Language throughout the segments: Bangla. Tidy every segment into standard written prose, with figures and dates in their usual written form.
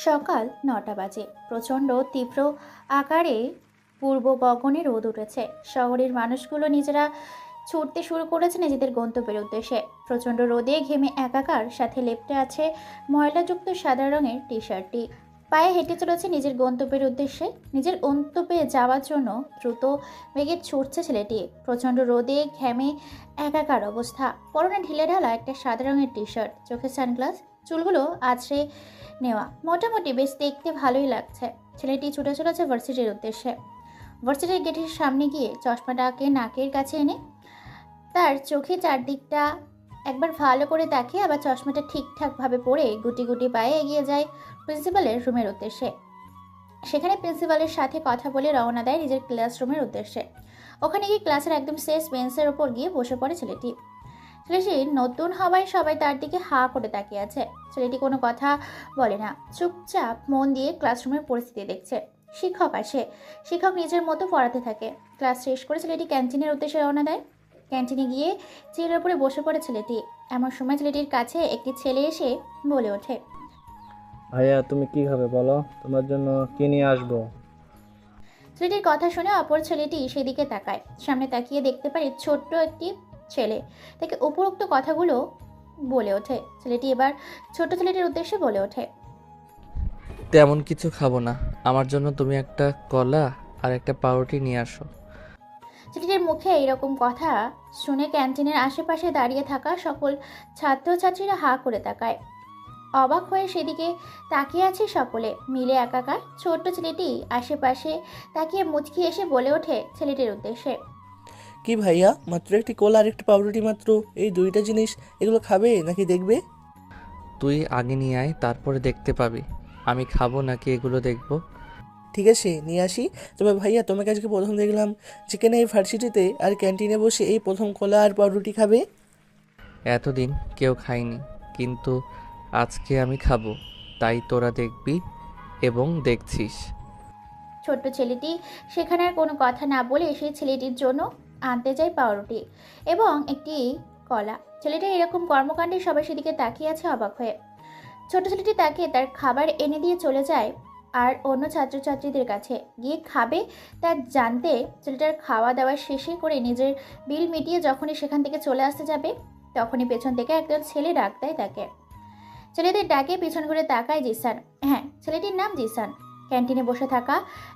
সকাল ৯টা বাজে। প্রচণ্ড তীব্র আকারে পূর্ব গগনে রোদ উঠেছে। শহরের মানুষগুলো নিজেরা ছুটতে শুরু করেছে নিজেদের গন্তব্যের উদ্দেশ্যে। প্রচণ্ড রোদে ঘেমে একাকার, সাথে লেপ্টে আছে ময়লাযুক্ত সাদা রঙের টি শার্টটি। পায়ে হেঁটে চলেছে নিজের গন্তব্যের উদ্দেশ্যে। নিজের গন্তব্যে যাওয়ার জন্য দ্রুত বেগে ছুটছে ছেলেটি। প্রচণ্ড রোদে ঘেমে একাকার অবস্থা। পরনে ঢিলেঢালা একটা সাদা রঙের টি শার্ট, চোখে সানগ্লাস, চুলগুলো আছড়ে নেওয়া। মোটামুটি বেশ দেখতে ভালোই লাগছে। ছেলেটি ছুটে চলেছে ভার্সিটির উদ্দেশ্যে। ভার্সিটির গেটের সামনে গিয়ে চশমাটাকে নাকের কাছে এনে তার চোখে চারদিকটা একবার ভালো করে তাকিয়ে আবার চশমাটা ঠিকঠাকভাবে পরে গুটি গুটি পায়ে এগিয়ে যায় প্রিন্সিপালের রুমের উদ্দেশ্যে। সেখানে প্রিন্সিপালের সাথে কথা বলে রওনা দেয় নিজের ক্লাসরুমের উদ্দেশ্যে। ওখানে গিয়ে ক্লাসের একদম শেষ বেঞ্চের ওপর গিয়ে বসে পড়ে ছেলেটি। ছেলেটি নতুন হওয়ায় সবাই তার দিকে হা করে তাকিয়ে আছে। ছেলেটি কোনো কথা বলে না, চুপচাপ মন দিয়ে ক্লাসরুমের পরিস্থিতি দেখছে। শিক্ষক আসে, শিক্ষক নিজের মতো পড়াতে থাকে। ক্লাস শেষ করে ছেলেটি ক্যান্টিনের উদ্দেশ্যে রওনা দেয়। ক্যান্টিনে গিয়ে চেয়ারের উপরে বসে পড়ে ছেলেটি। এমন সময় ছেলেটির কাছে একটি ছেলে এসে বলে ওঠে, ভাইয়া তুমি কি খাবে বলো, তোমার জন্য কি নিয়ে আসবো? ছেলেটির কথা শুনে অপর ছেলেটি সেদিকে তাকায়। সামনে তাকিয়ে দেখতে পারে ছোট্ট একটি ছেলে তাকে উপরোক্ত কথাগুলো বলে ওঠে। ছেলেটি এবার ছোট ছেলেটির উদ্দেশ্যে বলে ওঠে, তেমন কিছু খাবো না, আমার জন্য তুমি একটা কলা আর একটা পাউরুটি নিয়ে আসো। ছেলেটির মুখে এইরকম কথা শুনে ক্যান্টিনের আশেপাশে দাঁড়িয়ে থাকা সকল ছাত্রছাত্রীরা হা করে তাকায়। অবাক হয়ে সেদিকে তাকিয়ে আছে সকলে মিলে একাকার। ছোট্ট ছেলেটি আশেপাশে তাকিয়ে মুচকি এসে বলে ওঠে ছেলেটির উদ্দেশ্যে, কি ভাইয়া, মাত্র একটি কোলা আর একটি পাউরুটি, মাত্র এই দুইটা জিনিস, এগুলো খাবে নাকি দেখবে? তুই আগে নিয়ে আয়, তারপরে দেখতে পাবি আমি খাবো নাকি এগুলো দেখবো। ঠিক আছে, নিয়ে আসি। তবে ভাইয়া, তোমাকে আজকে প্রথম দেখলাম চিকেন এই ভার্সিটিতে আর ক্যান্টিনে বসে এই প্রথম কোলা আর পাউরুটি খাবে। এতদিন কেউ খায়নি, কিন্তু আজকে আমি খাবো, তাই তোরা দেখবি এবং দেখছিস। ছোট্ট ছেলেটি সেখানে আর কোনো কথা না বলে সেই ছেলেটির জন্য আনতে যায় পাউরুটি এবং একটি কলা। ছেলেটা এরকম কর্মকাণ্ডে সবাই সেদিকে তাকিয়ে আছে অবাক হয়ে। ছোট ছেলেটি তাকে তার খাবার এনে দিয়ে চলে যায় আর অন্য ছাত্রছাত্রীদের কাছে গিয়ে খাবে তা জানতে ছেলেটার খাওয়া দাওয়া শেষে করে নিজের বিল মিটিয়ে যখনই সেখান থেকে চলে আসতে যাবে, তখনই পেছন থেকে একজন ছেলে ডাক দেয় তাকে। ছেলেদের ডাকে পিছন ঘুরে তাকায় জিসান। হ্যাঁ, ছেলেটির নাম জিসান। ক্যান্টিনে বসে থাকা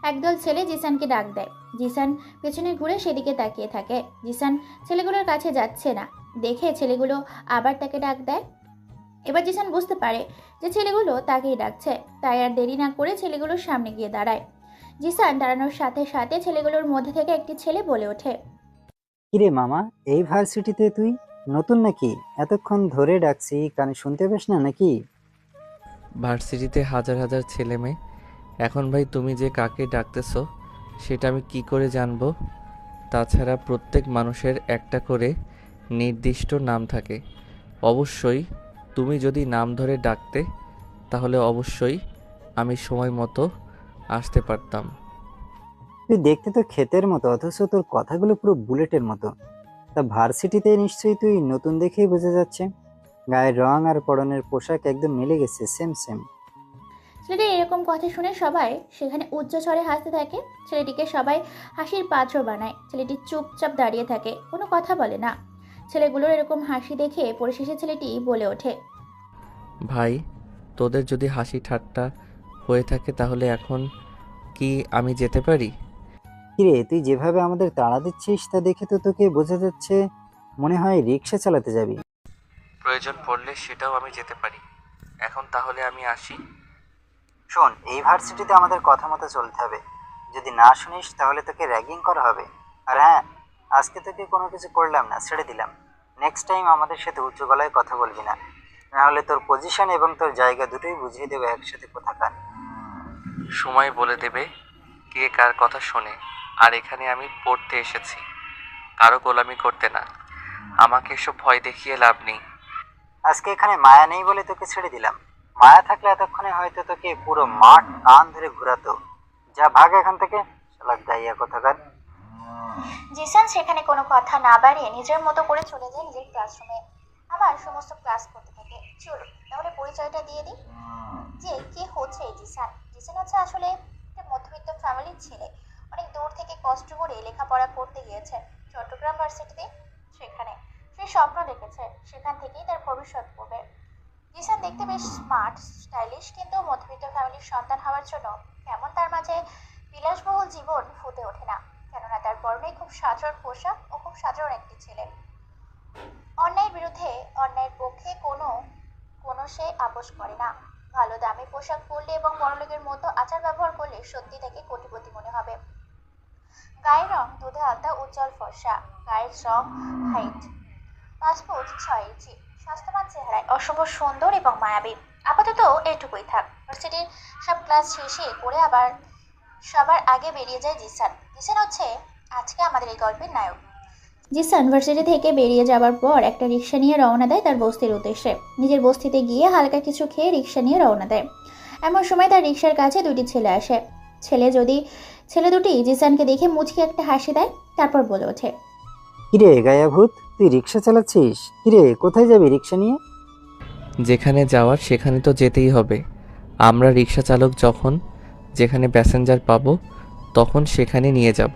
একদল ছেলে জিসানকে ডাক দেয়। জিসান পেছনে ঘুরে সেদিকে তাকিয়ে থাকে। জিসান ছেলেগুলোর কাছে যাচ্ছে না দেখে ছেলেগুলো আবার তাকে ডাক দেয়। এবার জিসান বুঝতে পারে যে ছেলেগুলো তাকেই ডাকছে, তাই আর দেরি না করে ছেলেগুলোর সামনে গিয়ে দাঁড়ায়। জিসান দাঁড়ানোর সাথে সাথে ছেলেগুলোর মধ্যে থেকে একটি ছেলে বলে ওঠে, কিরে মামা, এই ভার্সিটিতে তুই নতুন নাকি? এতক্ষণ ধরে ডাকছি, কানে শুনতে পেস না নাকি? ভার্সিটিতে হাজার হাজার ছেলে মেয়ে, এখন ভাই তুমি যে কাকে ডাকতেছো সেটা আমি কি করে জানবো? তাছাড়া প্রত্যেক মানুষের একটা করে নির্দিষ্ট নাম থাকে। অবশ্যই তুমি যদি নাম ধরে ডাকতে তাহলে অবশ্যই আমি সময় মতো আসতে পারতাম। তুই দেখতে তো ক্ষেতের মতো, অথচ তোর কথাগুলো পুরো বুলেটের মতো। তা ভার্সিটিতে নিশ্চয়ই তুই নতুন দেখেই বোঝা যাচ্ছে। গায়ের রং আর পরনের পোশাক একদম মিলে গেছে, সেম সেম। ছেলেটির এরকম কথা শুনে সবাই সেখানে উচ্চ স্বরে হাসতে থাকে। ছেলেটিকে সবাই হাসির পাত্র বানায়। ছেলেটি চুপচাপ দাঁড়িয়ে থাকে, কোনো কথা বলে না। ছেলেগুলোর এরকম হাসি দেখে পরিশেষে ছেলেটি বলে ওঠে, ভাই, তোদের যদি হাসি ঠাট্টা হয়ে থাকে তাহলে এখন কি আমি যেতে পারি? কিরে, তুই যেভাবে আমাদের তাড়া দিচ্ছিস তা দেখে তো তোকে বোঝা যাচ্ছে মনে হয় রিক্সা চালাতে যাবি। প্রয়োজন পড়লে সেটাও আমি যেতে পারি। এখন তাহলে আমি আসি। শোন, এই ভার্সিটিতে আমাদের কথা মতো চলতে হবে। যদি না শুনিস তাহলে তোকে র্যাগিং করা হবে। আর হ্যাঁ, আজকে তোকে কোনো কিছু করলাম না, ছেড়ে দিলাম। নেক্সট টাইম আমাদের সাথে উঁচু গলায় কথা বলবি না, নাহলে তোর পজিশন এবং তোর জায়গা দুটোই বুঝিয়ে দেবো একসাথে কোথাকার। সময় বলে দেবে কে কার কথা শোনে। আর এখানে আমি পড়তে এসেছি, কারো গোলামি করতে না। আমাকে এসব ভয় দেখিয়ে লাভ নেই। আজকে এখানে মায়া নেই বলে তোকে ছেড়ে দিলাম। মায়া থাকলে এতক্ষণে হয়তো তোকে পুরো মাঠ কান ধরে ঘোরাতো। যা, ভাগ এখান থেকে, শালা গাইয়া কোথাকার। জিসান সেখানে কোনো কথা না বাড়িয়ে নিজের মতো করে চলে যায় নিজের ক্লাসরুমে। আবার সমস্ত ক্লাস করতে থাকে। চলো তাহলে পরিচয়টা দিয়ে দিই যে কে হচ্ছে এই জিসান। জিসান হচ্ছে আসলে একটা মধ্যবিত্ত ফ্যামিলির ছেলে। অনেক দূর থেকে কষ্ট করে লেখাপড়া করতে গিয়েছে চট্টগ্রাম ভার্সিটিতে। সেখানে সে স্বপ্ন দেখেছে সেখান থেকেই তার ভবিষ্যৎ করবে। জিসান দেখতে বেশ স্মার্ট স্টাইলিশ, কিন্তু মধ্যবিত্ত ফ্যামিলির সন্তান হওয়ার জন্য কেমন তার মাঝে বিলাসবহুল জীবন ফুটে ওঠে না, কেননা তার পরনে খুব সাধারণ পোশাক ও খুব সাধারণ একটি ছেলে। অন্যায়ের বিরুদ্ধে অন্যায়ের পক্ষে কোনো কোনো সে আপোষ করে না। ভালো দামি পোশাক পরলে এবং বড়লোকের মতো আচার ব্যবহার করলে সত্যি তাকে কোটিপতি মনে হবে। গায়ের রং দুধে আলতা উজ্জ্বল ফর্সা, গায়ের রং হাইট 5 ফুট 6 ইঞ্চি, স্বাস্থ্যবান চেহারায় অশুভ সুন্দর এবং মায়াবী। আপাতত এটুকুই থাক। ভার্সিটির সব ক্লাস শেষে করে আবার সবার আগে বেরিয়ে যায় জিসান। জিসান হচ্ছে আজকে আমাদের এই গল্পের নায়ক। জিসান ভার্সিটি থেকে বেরিয়ে যাবার পর একটা রিক্সা নিয়ে রওনা দেয় তার বস্তির উদ্দেশ্যে। নিজের বস্তিতে গিয়ে হালকা কিছু খেয়ে রিক্সা নিয়ে রওনা দেয়। এমন সময় তার রিক্সার কাছে দুটি ছেলে আসে। ছেলে দুটি জিসানকে দেখে মুচকি একটা হাসি দেয়, তারপর বলে ওঠে, কিরে গায়া ভূত, তুই রিক্সা চালাচ্ছিস? কিরে, কোথায় যাবি রিক্সা নিয়ে? যেখানে যাওয়ার সেখানে তো যেতেই হবে। আমরা রিক্সা চালক, যখন যেখানে প্যাসেঞ্জার পাবো তখন সেখানে নিয়ে যাব।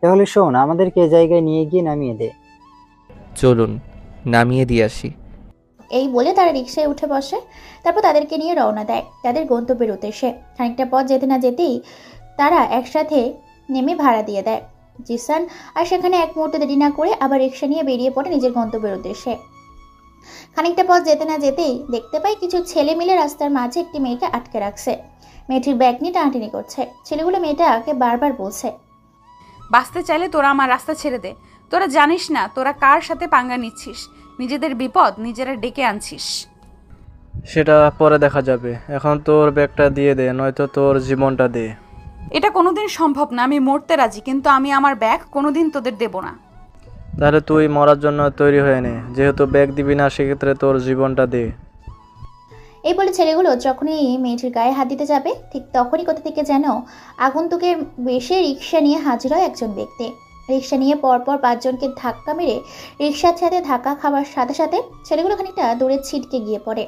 তাহলে শোন, আমাদেরকে এ জায়গায় নিয়ে গিয়ে নামিয়ে দে। চলুন নামিয়ে দিয়ে আসি। এই বলে তারা রিক্সায় উঠে বসে। তারপর তাদেরকে নিয়ে রওনা দেয় তাদের গন্তব্যের উদ্দেশ্যে। খানিকটা পথ যেতে না যেতেই তারা একসাথে নেমে ভাড়া দিয়ে দেয়। জিসান আর সেখানে এক মুহূর্ত দেরি না করে আবার রিক্সা নিয়ে বেরিয়ে পড়ে নিজের গন্তব্যের উদ্দেশ্যে। খানিকটা পথ যেতে না যেতেই দেখতে পাই কিছু ছেলে মিলে রাস্তার মাঝে একটি মেয়েকে আটকে রাখছে। মেয়েটির ব্যাগ নিয়ে টানাটানি করছে। ছেলেগুলো মেয়েটাকে বারবার বলছে, বাঁচতে চাইলে তোরা আমার রাস্তা ছেড়ে দে। তোরা জানিস না তোরা কার সাথে পাঙ্গা নিচ্ছিস। নিজেদের বিপদ নিজেরা ডেকে আনছিস। সেটা পরে দেখা যাবে, এখন তোর ব্যাগটা দিয়ে দে, নয়তো তোর জীবনটা দে। এটা কোনোদিন সম্ভব না। আমি মরতে রাজি, কিন্তু আমি আমার ব্যাগ কোনোদিন তোদের দেব না। তাহলে তুই মরার জন্য তৈরি হয়ে নে। যেহেতু ব্যাগ দিবি না, সেক্ষেত্রে তোর জীবনটা দে। এই বলে ছেলেগুলো যখনই মেয়েটির গায়ে হাত দিতে যাবে, ঠিক তখনই কোথা থেকে যেন আগন্তুকের বেশে রিক্সা নিয়ে হাজির হয় একজন ব্যক্তি। রিক্সা নিয়ে পরপর 5 জনকে ধাক্কা মেরে রিক্সার সাথে ধাক্কা খাওয়ার সাথে সাথে ছেলেগুলো খানিকটা দূরে ছিটকে গিয়ে পড়ে।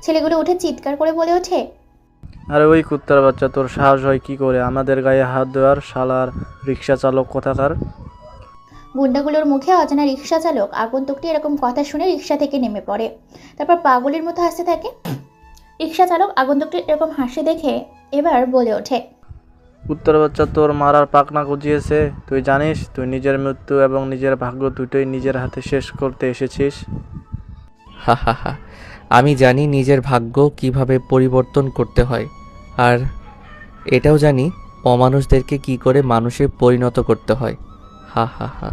ছেলেগুলো উঠে চিৎকার করে বলে ওঠে, আরে ওই কুত্তার বাচ্চা, তোর সাহস হয় কি করে আমাদের গায়ে হাত দেওয়ার? শালার রিক্সা চালক কোথাকার! গুন্ডাগুলোর মুখে অজানা রিক্সা চালক আগন্তুকটি এরকম কথা শুনে রিক্সা থেকে নেমে পড়ে। তারপর পাগলের মতো হাসতে থাকে। রিক্সা চালক আগন্তুকটির এরকম হাসি দেখে এবার বলে ওঠে, কুত্তার বাচ্চা, তোর মারার পাকনা গজিয়েছে। তুই জানিস তুই নিজের মৃত্যু এবং নিজের ভাগ্য দুটোই নিজের হাতে শেষ করতে এসেছিস। হা হা হা, আমি জানি নিজের ভাগ্য কিভাবে পরিবর্তন করতে হয়, আর এটাও জানি অমানুষদেরকে কি করে মানুষে পরিণত করতে হয়। হা হা হা।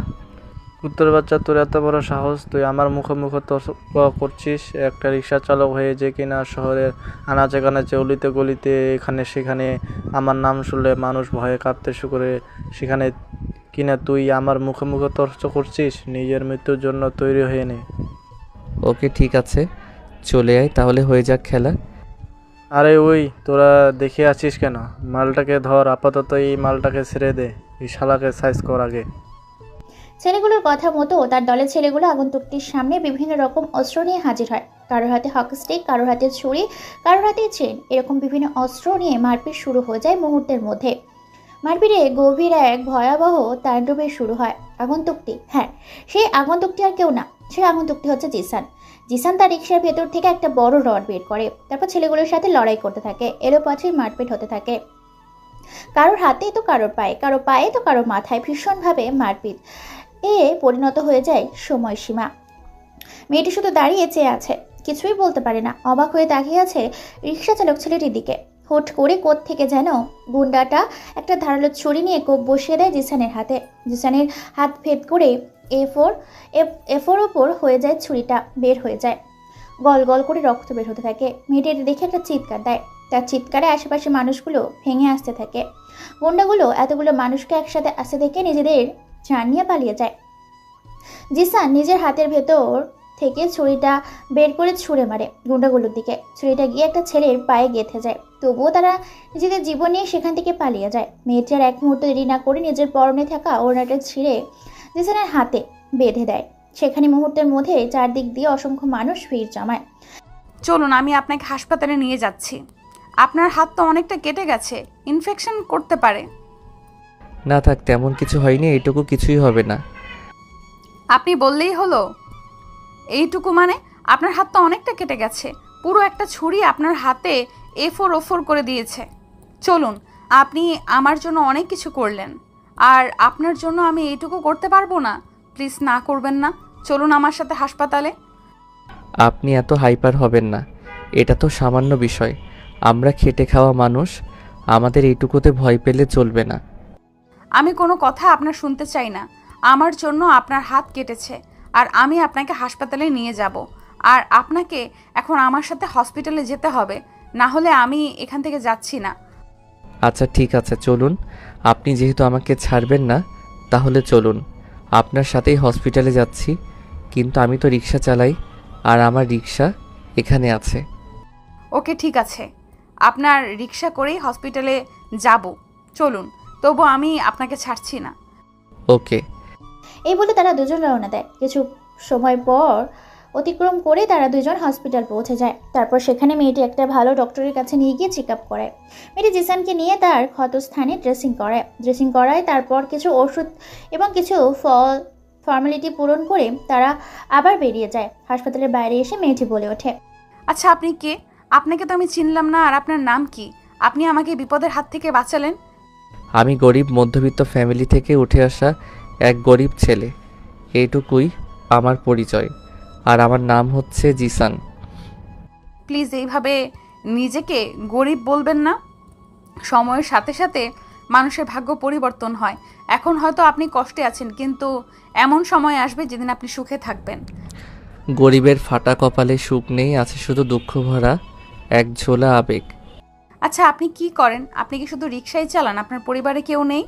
কুত্তার বাচ্চা, তোর এত বড় সাহস! তুই আমার মুখোমুখি তর্ক করছিস একটা রিক্সা চালক হয়ে, যে কিনা শহরের আনাচে কানাচে অলিতে গলিতে এখানে সেখানে আমার নাম শুনলে মানুষ ভয়ে কাঁপতে শুরু করে, সেখানে কিনা তুই আমার মুখোমুখি তর্ক করছিস? নিজের মৃত্যুর জন্য তৈরি হয়ে নে। ওকে ঠিক আছে, চলে আয় তাহলে, হয়ে যাক খেলা। আরে ওই, তোরা দেখে আছিস কেন? মালটাকে ধর, আপাতত এই মালটাকে ছেড়ে দে। এই শালাকে সাইজ কর আগে। ছেলেগুলোর কথা মতো তার দলের ছেলেগুলো আগন্তুকটির সামনে বিভিন্ন রকম অস্ত্র নিয়ে হাজির হয়। কারোর হাতে হকি স্টিক, কারোর হাতে ছুরি, কারোর হাতে চেন। এরকম বিভিন্ন অস্ত্র নিয়ে মারপিট শুরু হয়ে যায় মুহূর্তের মধ্যে। মারপিটে গভীর এক ভয়াবহ তাণ্ডবে শুরু হয়। আগন্তুকটি, হ্যাঁ সেই আগন্তুকটি আর কেউ না, সেই আগন্তুকটি হচ্ছে জিসান। জিসান তার রিক্সার ভেতর থেকে একটা বড় রড বের করে। তারপর ছেলেগুলোর সাথে লড়াই করতে থাকে। এলোপাথারি মারপিট হতে থাকে। কারোর হাতে তো কারোর পায়ে, কারো পায়ে তো কারো মাথায় ভীষণভাবে মারপিট পরিণত হয়ে যায় সময়সীমা। মেয়েটি শুধু দাঁড়িয়ে চেয়ে আছে, কিছুই বলতে পারে না। অবাক হয়ে তাকিয়ে আছে রিক্সা চালক ছেলেটির দিকে। হুট করে কোত্থেকে যেন গুন্ডাটা একটা ধারালো ছুরি নিয়ে কোপ বসিয়ে দেয় জিসানের হাতে। জিসানের হাত ভেদ করে এফোর ওপর হয়ে যায়, ছুরিটা বের হয়ে যায়। গল গল করে রক্ত বের হতে থাকে। মেয়েটির দেখে একটা চিৎকার দেয়। তার চিৎকারে আশেপাশে মানুষগুলো ভেঙে আসতে থাকে। গুন্ডাগুলো এতগুলো মানুষকে একসাথে আসতে দেখে নিজেদের জান নিয়ে পালিয়ে যায়। জিসান নিজের হাতের ভেতর থেকে ছুরিটা বের করে ছুঁড়ে মারে গুন্ডাগুলোর দিকে। ছুরিটা গিয়ে একটা ছেলের পায়ে গেঁথে যায়। তবুও তারা নিজেদের জীবন নিয়ে সেখান থেকে পালিয়ে যায়। মেয়েটি আর এক মুহূর্ত দেরি না করে নিজের পরনে থাকা ওড়নাটা ছিঁড়ে জিসানের হাতে বেঁধে দেয়। সেখানে মুহূর্তের মধ্যে চারদিক দিয়ে অসংখ্য মানুষ ভিড় জমায়। চলুন আমি আপনাকে হাসপাতালে নিয়ে যাচ্ছি। আপনার হাত তো অনেকটা কেটে গেছে, ইনফেকশন করতে পারে। না থাক, তেমন কিছু হয়নি, এইটুকু কিছুই হবে না। আপনি বললেই হলো। এইটুকু মানে? আপনার হাত তো অনেকটা কেটে গেছে, পুরো একটা ছুরি আপনার হাতে এফোর ওফোর করে দিয়েছে। চলুন, আপনি আমার জন্য অনেক কিছু করলেন, আর আপনার জন্য আমি এইটুকু করতে পারবো না? প্লিজ না করবেন না, চলুন আমার সাথে হাসপাতালে। আপনি এত হাইপার হবেন না, এটা তো সামান্য বিষয়। আমরা খেটে খাওয়া মানুষ, আমাদের এইটুকুতে ভয় পেলে চলবে না। আমি কোনো কথা আপনার শুনতে চাই না। আমার জন্য আপনার হাত কেটেছে, আর আমি আপনাকে হাসপাতালে নিয়ে যাব, আর আপনাকে এখন আমার সাথে হসপিটালে যেতে হবে, না হলে আমি এখান থেকে যাচ্ছি না। আচ্ছা ঠিক আছে, চলুন। আপনি যেহেতু আমাকে ছাড়বেন না, তাহলে চলুন। আপনার সাথেই হসপিটালে যাচ্ছি, কিন্তু আমি তো রিক্সা চালাই, আর আমার রিক্সা এখানে আছে। ওকে ঠিক আছে, আপনার রিক্সা করেই হসপিটালে যাব, চলুন। তবু আমি আপনাকে ছাড়ছি না। ওকে। এই বলে তারা দুজন রওনা দেয়। কিছু সময় পর অতিক্রম করে তারা দুজন হসপিটাল পৌঁছে যায়। তারপর সেখানে মেয়েটি একটা ভালো ডক্টরের কাছে নিয়ে গিয়ে চেক আপ করায়। মেয়েটি জিসানকে নিয়ে তার ক্ষতস্থানে ড্রেসিং করায়। তারপর কিছু ওষুধ এবং কিছু ফর্মালিটি পূরণ করে তারা আবার বেরিয়ে যায়। হাসপাতালের বাইরে এসে মেয়েটি বলে ওঠে, আচ্ছা আপনি কে? আপনাকে তো আমি চিনলাম না, আর আপনার নাম কি? আপনি আমাকে বিপদের হাত থেকে বাঁচালেন। আমি গরিব মধ্যবিত্ত ফ্যামিলি থেকে উঠে আসা এক গরিব ছেলে, এইটুকুই আমার পরিচয়। আর আমার নাম হচ্ছে জিসান। প্লিজ এইভাবে নিজেকে গরিব বলবেন না। সময়ের সাথে সাথে মানুষের ভাগ্য পরিবর্তন হয়। এখন হয়তো আপনি কষ্টে আছেন, কিন্তু এমন সময় আসবে যেদিন আপনি সুখে থাকবেন। গরিবের ফাটা কপালে সুখ নেই, আছে শুধু দুঃখ ভরা এক ঝোলা আবেগ। আচ্ছা আপনি কি করেন? আপনি কি শুধু রিক্সাই চালান? আপনার পরিবারে কেউ নেই?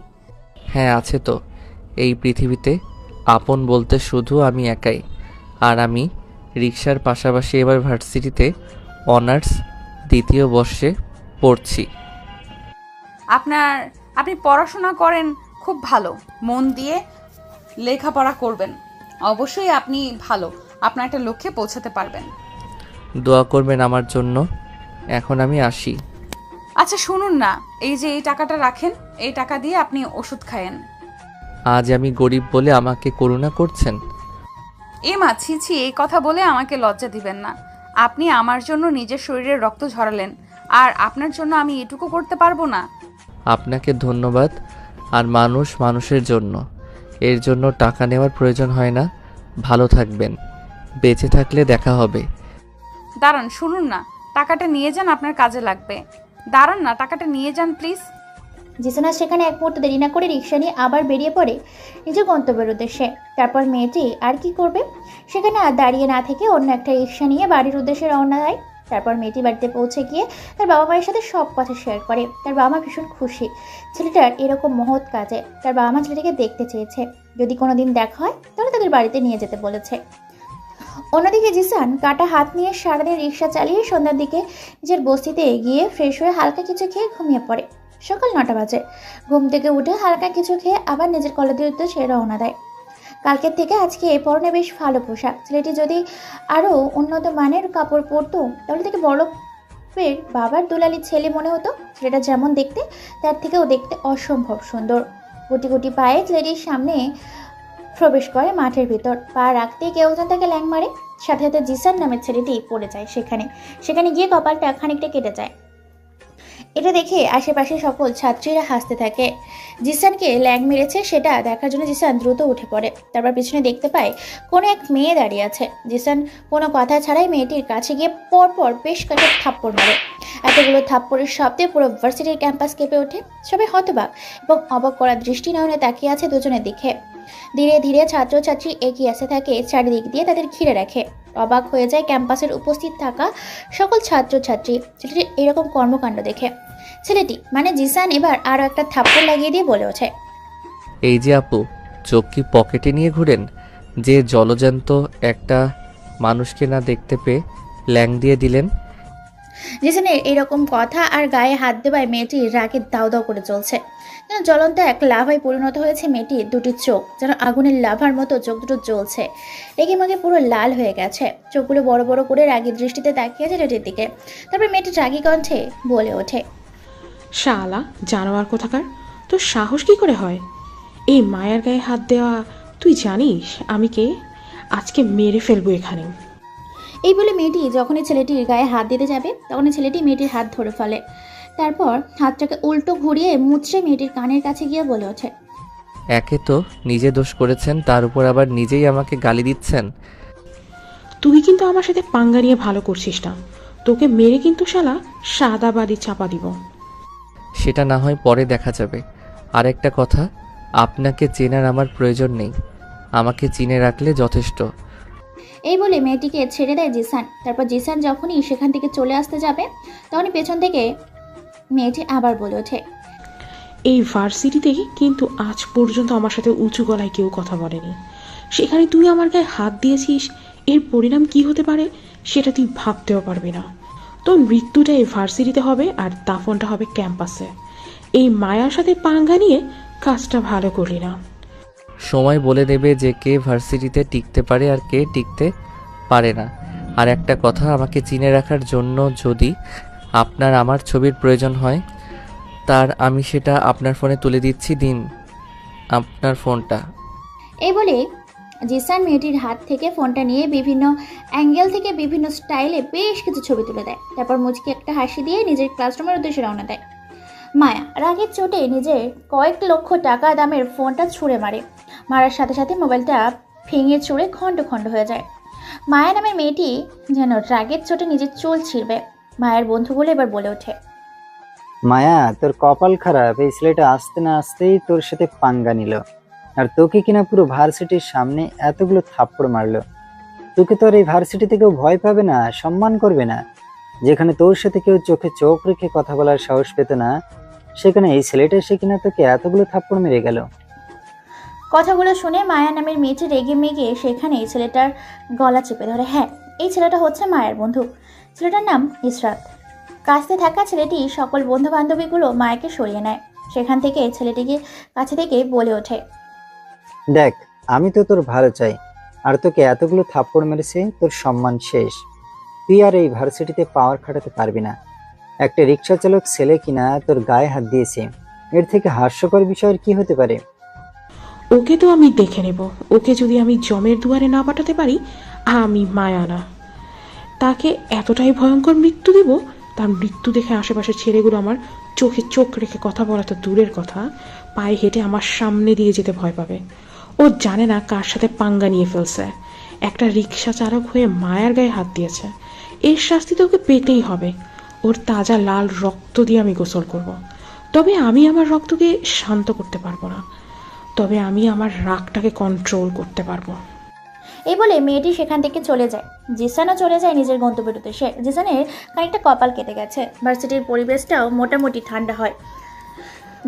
হ্যাঁ আছে তো, এই পৃথিবীতে আপন বলতে শুধু আমি একাই। আর আমি রিক্সার পাশাপাশি এবার ভার্সিটিতে অনার্স দ্বিতীয় বর্ষে পড়ছি। আপনি পড়াশোনা করেন, খুব ভালো, মন দিয়ে লেখাপড়া করবেন। অবশ্যই আপনি ভালো, আপনার একটা লক্ষ্যে পৌঁছাতে পারবেন। দোয়া করবেন আমার জন্য। এখন আমি আসি। আচ্ছা শুনুন না, এই যে এই টাকাটা রাখেন, এই টাকা দিয়ে আপনি ওষুধ খায়েন। আজ আমি গরিব বলে আমাকে করুণা করছেন? এ মা, ছি ছি, এই কথা বলে আমাকে লজ্জা দিবেন না। আপনি আমার জন্য নিজের শরীরের রক্ত ঝরালেন, আর আপনার জন্য আমি এটুকু করতে পারবো না? আপনাকে ধন্যবাদ। আর মানুষ মানুষের জন্য, এর জন্য টাকা নেওয়ার প্রয়োজন হয় না। ভালো থাকবেন, বেঁচে থাকলে দেখা হবে। দাঁড়ান, শুনুন না, টাকাটা নিয়ে যান, আপনার কাজে লাগবে। দাঁড়ান না, টাকাটা নিয়ে যান প্লিজ। জিসানা সেখানে এক মুহূর্ত দেরি না করে রিক্সা নিয়ে আবার বেরিয়ে পড়ে নিজের গন্তব্যের উদ্দেশ্যে। তারপর মেয়েটি আর কি করবে, সেখানে আর দাঁড়িয়ে না থেকে অন্য একটা রিক্সা নিয়ে বাড়ির উদ্দেশ্যে রওনা দেয়। তারপর মেয়েটি বাড়িতে পৌঁছে গিয়ে তার বাবা মায়ের সাথে সব কথা শেয়ার করে। তার বাবা মা ভীষণ খুশি ছেলেটার এরকম মহৎ কাজে। তার বাবা মা ছেলেটাকে দেখতে চেয়েছে, যদি কোনোদিন দেখা হয় তাহলে তাদের বাড়িতে নিয়ে যেতে বলেছে। অন্যদিকে জিসান কাটা হাত নিয়ে সারাদিন রিক্সা চালিয়ে সন্ধ্যার দিকে নিজের বস্তিতে গিয়ে ফ্রেশ হয়ে হালকা কিছু খেয়ে ঘুমিয়ে পড়ে। সকাল 9টা বাজে। ঘুম থেকে উঠে হালকা কিছু খেয়ে আবার নিজের কলেজের উদ্দেশ্যে রওনা দেয়। কালকের থেকে আজকে এই পরনে বেশ ভালো পোশাক। ছেলেটি যদি আরও উন্নত মানের কাপড় পরতো তাহলে তাকে বড়পের বাবার দুলালি ছেলে মনে হতো। ছেলেটা যেমন দেখতে তার থেকেও দেখতে অসম্ভব সুন্দর। গুটি গুটি পায়ে ছেলেটির সামনে প্রবেশ করে মাঠের ভিতর। পা রাখতেই কেউ যেন তাকে ল্যাং মারে। সাথে সাথে জিসান নামের ছেলেটি পড়ে যায় সেখানে গিয়ে কপালটা খানিকটা কেটে যায়। এটা দেখে আশেপাশে সকল ছাত্রীরা হাসতে থাকে। জিসানকে ল্যাং মেরেছে সেটা দেখার জন্য জিসান দ্রুত উঠে পড়ে। তারপর পিছনে দেখতে পায় কোনো এক মেয়ে দাঁড়িয়ে আছে। জিসান কোনো কথা ছাড়াই মেয়েটির কাছে গিয়ে পরপর বেশ কয়েকটা থাপ্পড় মারে। এতগুলো থাপ্পড়ের শব্দে পুরো ভার্সিটির ক্যাম্পাস কেঁপে ওঠে। সবাই হতবাক এবং অবাক করা দৃষ্টি নয়নে তাকিয়ে আছে দুজনের দিকে। ধীরে ধীরে ছাত্রছাত্রী এগিয়ে আসতে থাকে, চারিদিক দিয়ে তাদের ঘিরে রাখে। অবাক হয়ে যায় ক্যাম্পাসের উপস্থিত থাকা সকল ছাত্রছাত্রী ছেলেটির এরকম কর্মকাণ্ড দেখে। ছেলেটি মানে জিসান এবার আরও একটা থাপ্পড় লাগিয়ে দিয়ে বলে ওঠে, এই যে আপু, চোখ কি পকেটে নিয়ে ঘুরেন যে জলজ্যান্ত একটা মানুষকে না দেখতে পেয়ে ল্যাং দিয়ে দিলেন? জিসানের এরকম কথা আর গায়ে হাত দেওয়ায় মেয়েটির রাগে দাউ দাউ করে চলছে। যেন জ্বলন্ত এক লাভায় পরিণত হয়েছে মেয়েটির দুটি চোখ, যেন আগুনের লাভার মতো চোখ দুটো জ্বলছে। রেগে মাগে পুরো লাল হয়ে গেছে, চোখগুলো বড় বড় করে রাগী দৃষ্টিতে তাকিয়ে আছে রেটির দিকে। তারপর মেয়েটি রাগী কণ্ঠে বলে ওঠে, শালা জানোয়ার কোথাকার, তোর সাহস কি করে হয় এই মায়ের গায়ে হাত দেওয়া? তুই জানিস আমি কে? আজকে মেরে ফেলবো এখানে। এই বলে মেয়েটি যখনই ছেলেটির গায়ে হাত দিতে যাবে তখনই ছেলেটি মেয়েটির হাত ধরে ফেলে। তারপর হাতটাকে উল্টো ঘুরিয়ে মুচড়ে মেয়েটির কানের কাছে গিয়ে বলে ওঠে, একে তো নিজে দোষ করেছেন, তার উপর আবার নিজেই আমাকে গালি দিচ্ছেন। তুই কিন্তু আমার সাথে পাঙ্গা নিয়ে ভালো করছিস না, তোকে মেরে কিন্তু শালা সাদা বাড়ি চাপা দিব। সেটা না হয় পরে দেখা যাবে। আর একটা কথা, আপনাকে চেনার আমার প্রয়োজন নেই, আমাকে চিনে রাখলে যথেষ্ট। এই বলে মেয়েটিকে ছেড়ে দেয় জিসান। তারপর জিসান যখনই সেখান থেকে চলে আসতে যাবে তখনই পেছন থেকে মেয়েটি আবার বলে ওঠে, এই ভার্সিটিতে কিন্তু আজ পর্যন্ত আমার সাথে উঁচু গলায় কেউ কথা বলেনি, সেখানে তুই আমার গায়ে হাত দিয়েছিস। এর পরিণাম কি হতে পারে সেটা তুই ভাবতেও পারবি না। তোর মৃত্যুটা এই ভার্সিটিতে হবে আর দাফনটা হবে ক্যাম্পাসে। এই মায়ার সাথে পাঙ্গা নিয়ে কাজটা ভালো করলি না। সময় বলে দেবে যে কে ভার্সিটিতে টিকতে পারে আর কে টিকতে পারে না। আর একটা কথা, আমাকে চিনে রাখার জন্য যদি আপনার আমার ছবির প্রয়োজন হয়, তার আমি সেটা আপনার ফোনে তুলে দিচ্ছি, দিন আপনার ফোনটা। এই বলে জিসান মেয়েটির হাত থেকে ফোনটা নিয়ে বিভিন্ন অ্যাঙ্গেল থেকে বিভিন্ন স্টাইলে বেশ কিছু ছবি তুলে দেয়। তারপর মুচকি একটা হাসি দিয়ে নিজের ক্লাসরুমের উদ্দেশ্যে রওনা দেয়। মায়া রাগের চোটে নিজের কয়েক লক্ষ টাকা দামের ফোনটা ছুঁড়ে মারে। মারার সাথে সাথে মোবাইলটা ভেঙে চুড়ে খণ্ড খণ্ড হয়ে যায়। মায়া নামের মেয়েটি যেন রাগের চোটে নিজের চুল ছিঁড়বে। মায়ের বন্ধুগুলো এবার বলে ওঠে, মায়া, তোর কপাল খারাপ, এই ছেলেটা আসতে না আসতেই তোর সাথে পাঙ্গা নিল, আর তোকে কিনা পুরো ভার্সিটির সামনে এতগুলো থাপ্পড় মারলো। তোকে তো আর এই ভার্সিটিতে কেউ ভয় পাবে না, সম্মান করবে না। যেখানে তোর সাথে কেউ চোখে চোখ রেখে কথা বলার সাহস পেত না, সেখানে এই ছেলেটা এসে কিনা তোকে এতগুলো থাপ্পড় মেরে গেল। কথাগুলো শুনে মায়া নামের মেয়েটি রেগে মেগে সেখানে ছেলেটার গলা চেপে ধরে। হ্যাঁ, এই ছেলেটা হচ্ছে মায়ের বন্ধু। ছেলেটার নাম ইসরাত। কাছে থাকা ছেলেটি সকল বন্ধু বান্ধবীগুলো মায়াকে সরিয়ে নেয়। সেখান থেকে ছেলেটিকে কাছে থেকে বলে ওঠে, দেখ, আমি তো তোর ভালো চাই, আর তোকে এতগুলো থাপ্পড় মেরেছে, তোর সম্মান শেষ। তুই আর এই ভার্সিটিতে পাওয়ার খাটাতে পারবি না। একটা রিক্সা চালক ছেলে কিনা তোর গায়ে হাত দিয়েছে, এর থেকে হাস্যকর বিষয় আর কি হতে পারে? ওকে তো আমি দেখে নেব। ওকে যদি আমি জমের দুয়ারে না পাঠাতে পারি, আমি মায়া না। তাকে এতটাই ভয়ঙ্কর মৃত্যু দেব, তার মৃত্যু দেখে আশেপাশের ছেলেগুলো আমার চোখে চোখ রেখে কথা বলা তো দূরের কথা, পায়ে হেঁটে আমার সামনে দিয়ে যেতে ভয় পাবে। ও জানে না কার সাথে পাঙ্গা নিয়ে ফেলছে। একটা রিক্সা চালক হয়ে মায়ার গায়ে হাত দিয়েছে, এর শাস্তি তো ওকে পেতেই হবে। ওর তাজা লাল রক্ত দিয়ে আমি গোসল করব। তবে আমি আমার রক্তকে শান্ত করতে পারবো না, তবে আমি আমার রাগটাকে কন্ট্রোল করতে পারবো। এই বলে মেয়েটি সেখান থেকে চলে যায়। জিসানও চলে যায় নিজের গন্তব্যের উদ্দেশ্যে। জিসানের খানিকটা কপাল কেটে গেছে। ভার্সিটির পরিবেশটাও মোটামুটি ঠান্ডা হয়।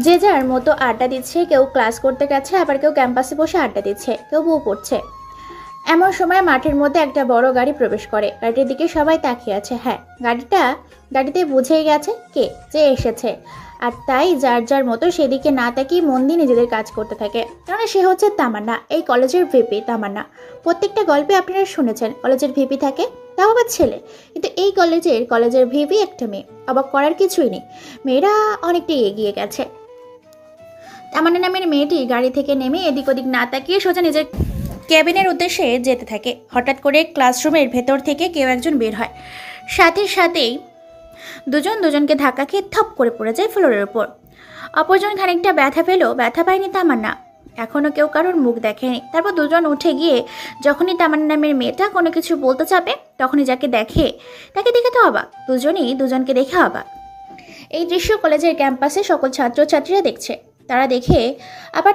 যে যার মতো আড্ডা দিচ্ছে, কেউ ক্লাস করতে গেছে, আবার কেউ ক্যাম্পাসে বসে আড্ডা দিচ্ছে, কেউ বউ পড়ছে। এমন সময় মাঠের মধ্যে একটা বড় গাড়ি প্রবেশ করে। গাড়িটির দিকে সবাই তাকিয়ে আছে। হ্যাঁ, গাড়িতে বুঝেই গেছে কে যে এসেছে, আর তাই যার যার মতো সেদিকে না তাকিয়ে মন দিয়ে নিজেদের কাজ করতে থাকে। কারণ সে হচ্ছে তামান্না, এই কলেজের ভিপি তামান্না। প্রত্যেকটা গল্পে আপনারা শুনেছেন কলেজের ভিপি থাকে, তাও আবার ছেলে। কিন্তু এই কলেজের ভিপি একটা মেয়ে। অবাক করার কিছুই নেই, মেয়েরা অনেকটাই এগিয়ে গেছে। তামান্না নামের মেয়েটি গাড়ি থেকে নেমে এদিক ওদিক না তাকিয়ে সোজা নিজের ক্যাবিনের উদ্দেশ্যে যেতে থাকে। হঠাৎ করে ক্লাসরুমের ভেতর থেকে কেউ একজন বের হয়। সাথে সাথেই দুজনকে ধাক্কা খেয়ে থপ করে পড়ে যায় ফ্লোরের উপর। অপরজন খানিকটা ব্যথা পেলেও ব্যথা পায়নি তামান্না। এখনও কেউ কারোর মুখ দেখেনি। তারপর দুজন উঠে গিয়ে যখনই তামান্না নামের মেয়েটা কোনো কিছু বলতে চাপে, তখনই যাকে দেখে তাকে দেখে তো অবাক। দুজনকে দেখে অবাক। এই দৃশ্য কলেজের ক্যাম্পাসে সকল ছাত্রছাত্রীরা দেখছে।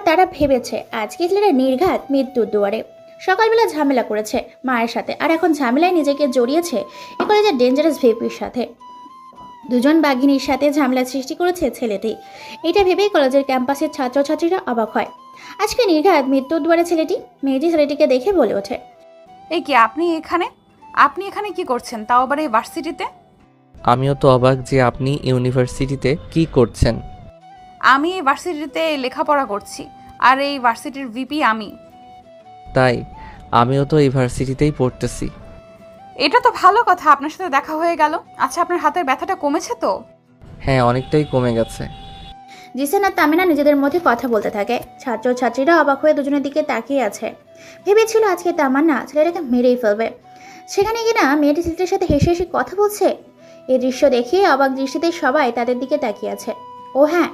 তারা ভেবেছে আজকে ছেলেরা নির্ঘাত মৃত্যুর দুয়ারে। সকালবেলা ঝামেলা করেছে মায়ের সাথে, আর এখন ঝামেলায় নিজেকে জড়িয়েছে এই কলেজের ডেঞ্জারাস ভিপির সাথে। দুজন বাঘিনীর সাথে ঝামেলা সৃষ্টি করেছে ছেলেটি। এটা ভেবেই কলেজের ক্যাম্পাসের ছাত্রছাত্রীরা অবাক হয়। আজকে নির্ঘাত মৃত্যুর দুয়ারে মেয়েটি ছেলেটিকে দেখে বলে ওঠে, এই কি আপনি এখানে কি করছেন, তাও আবার এই ভার্সিটিতে? আমিও তো অবাক যে আপনি ইউনিভার্সিটিতে কি করছেন। আমি এই ভার্সিটিতে লেখাপড়া করছি, আর এই ভার্সিটির ভিপি আমি। তাই আমিও তো এই ভার্সিটিতেই পড়তেছি। এটা তো ভালো কথা, আপনার সাথে দেখা হয়ে গেল। আচ্ছা, আপনার হাতের ব্যথাটা কমেছে তো? হ্যাঁ, অনেকটাই কমে গেছে। জিসান আর তামান্না নিজেদের মধ্যে কথা বলতে থাকে। ছাত্র ছাত্রীরা অবাক হয়ে দুজনের দিকে তাকিয়ে আছে। ভেবেছিল আজকে তামান্না ছেলেটাকে মেরেই ফেলবে, সেখানে কিনা মেয়েটি ছেলেটার সাথে হেসে হেসে কথা বলছে। এই দৃশ্য দেখে অবাক দৃষ্টিতে সবাই তাদের দিকে তাকিয়ে আছে। ও হ্যাঁ,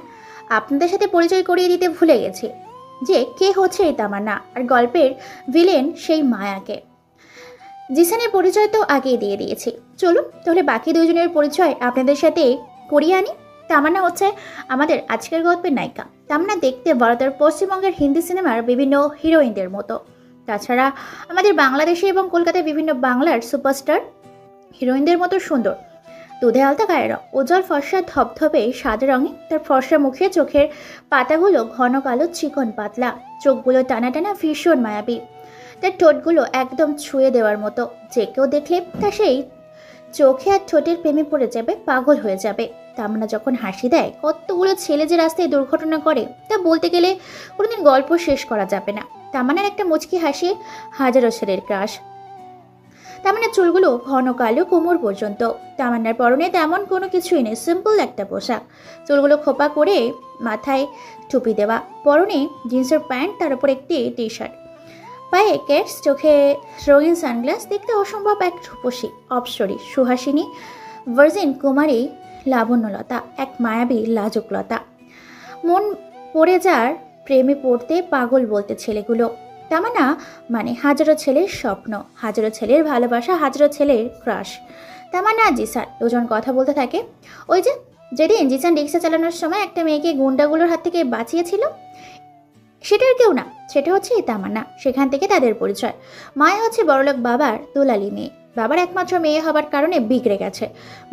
আপনাদের সাথে পরিচয় করিয়ে দিতে ভুলে গেছি যে কে হচ্ছে এই তামান্না, আর গল্পের ভিলেন সেই মায়াকে। জিসানের পরিচয় তো আগেই দিয়ে দিয়েছি, চলুন তাহলে বাকি দুজনের পরিচয় আপনাদের সাথে করিয়ে আনি। তামান্না হচ্ছে আমাদের আজকের গল্পের নায়িকা। তামান্না দেখতে ভারতের পশ্চিমবঙ্গের হিন্দি সিনেমার বিভিন্ন হিরোইনদের মতো। তাছাড়া আমাদের বাংলাদেশে এবং কলকাতায় বিভিন্ন বাংলার সুপারস্টার হিরোইনদের মতো সুন্দর। দুধে আলতা গায়ের রং, উজ্জ্বল ফর্সা ধপধপে সাদা রঙে। তার ফর্সা মুখে চোখের পাতাগুলো ঘন কালো চিকন পাতলা, চোখগুলো টানা টানা ভীষণ মায়াবী। তার ঠোঁটগুলো একদম ছুঁয়ে দেওয়ার মতো, যে কেউ দেখলে তা সেই চোখে আর ঠোঁটের প্রেমে পড়ে যাবে, পাগল হয়ে যাবে। তামান্না যখন হাসি দেয়, কতগুলো ছেলে যে রাস্তায় দুর্ঘটনা করে তা বলতে গেলে কোনোদিন গল্প শেষ করা যাবে না। তামান্নার একটা মুচকি হাসি হাজারো ছেলের ক্রাশ। তামান্নার চুলগুলো ঘন কালো কোমর পর্যন্ত। তামান্নার পরনে তেমন কোনো কিছুই নেই, সিম্পল একটা পোশাক। চুলগুলো খোপা করে মাথায় টুপি দেওয়া, পরনে জিন্সের প্যান্ট, তার উপর একটি টি শার্ট, পায়ে কেটস, চোখে রঙিন সানগ্লাস। দেখতে অসম্ভব এক রূপসী, অপসরী, সুহাসিনী, ভার্জিন কুমারী লাবণ্যলতা, এক মায়াবী লাজুকলতা। মন পড়ে যার প্রেমে পড়তে পাগল বলতে ছেলেগুলো। তামান্না মানে হাজারো ছেলের স্বপ্ন, হাজারো ছেলের ভালোবাসা, হাজারো ছেলের ক্রাশ। তামান্না আর জিসান দুজন কথা বলতে থাকে। ওই যে যেদিন জিসান রিক্সা চালানোর সময় একটা মেয়েকে গুন্ডাগুলোর হাত থেকে বাঁচিয়েছিল, সেটার কেউ না, সেটা হচ্ছে এই তামান্না। সেখান থেকে তাদের পরিচয়। মায়া হচ্ছে বড়লোক বাবার দুলালি মেয়ে। বাবার একমাত্র মেয়ে হবার কারণে বিগড়ে গেছে।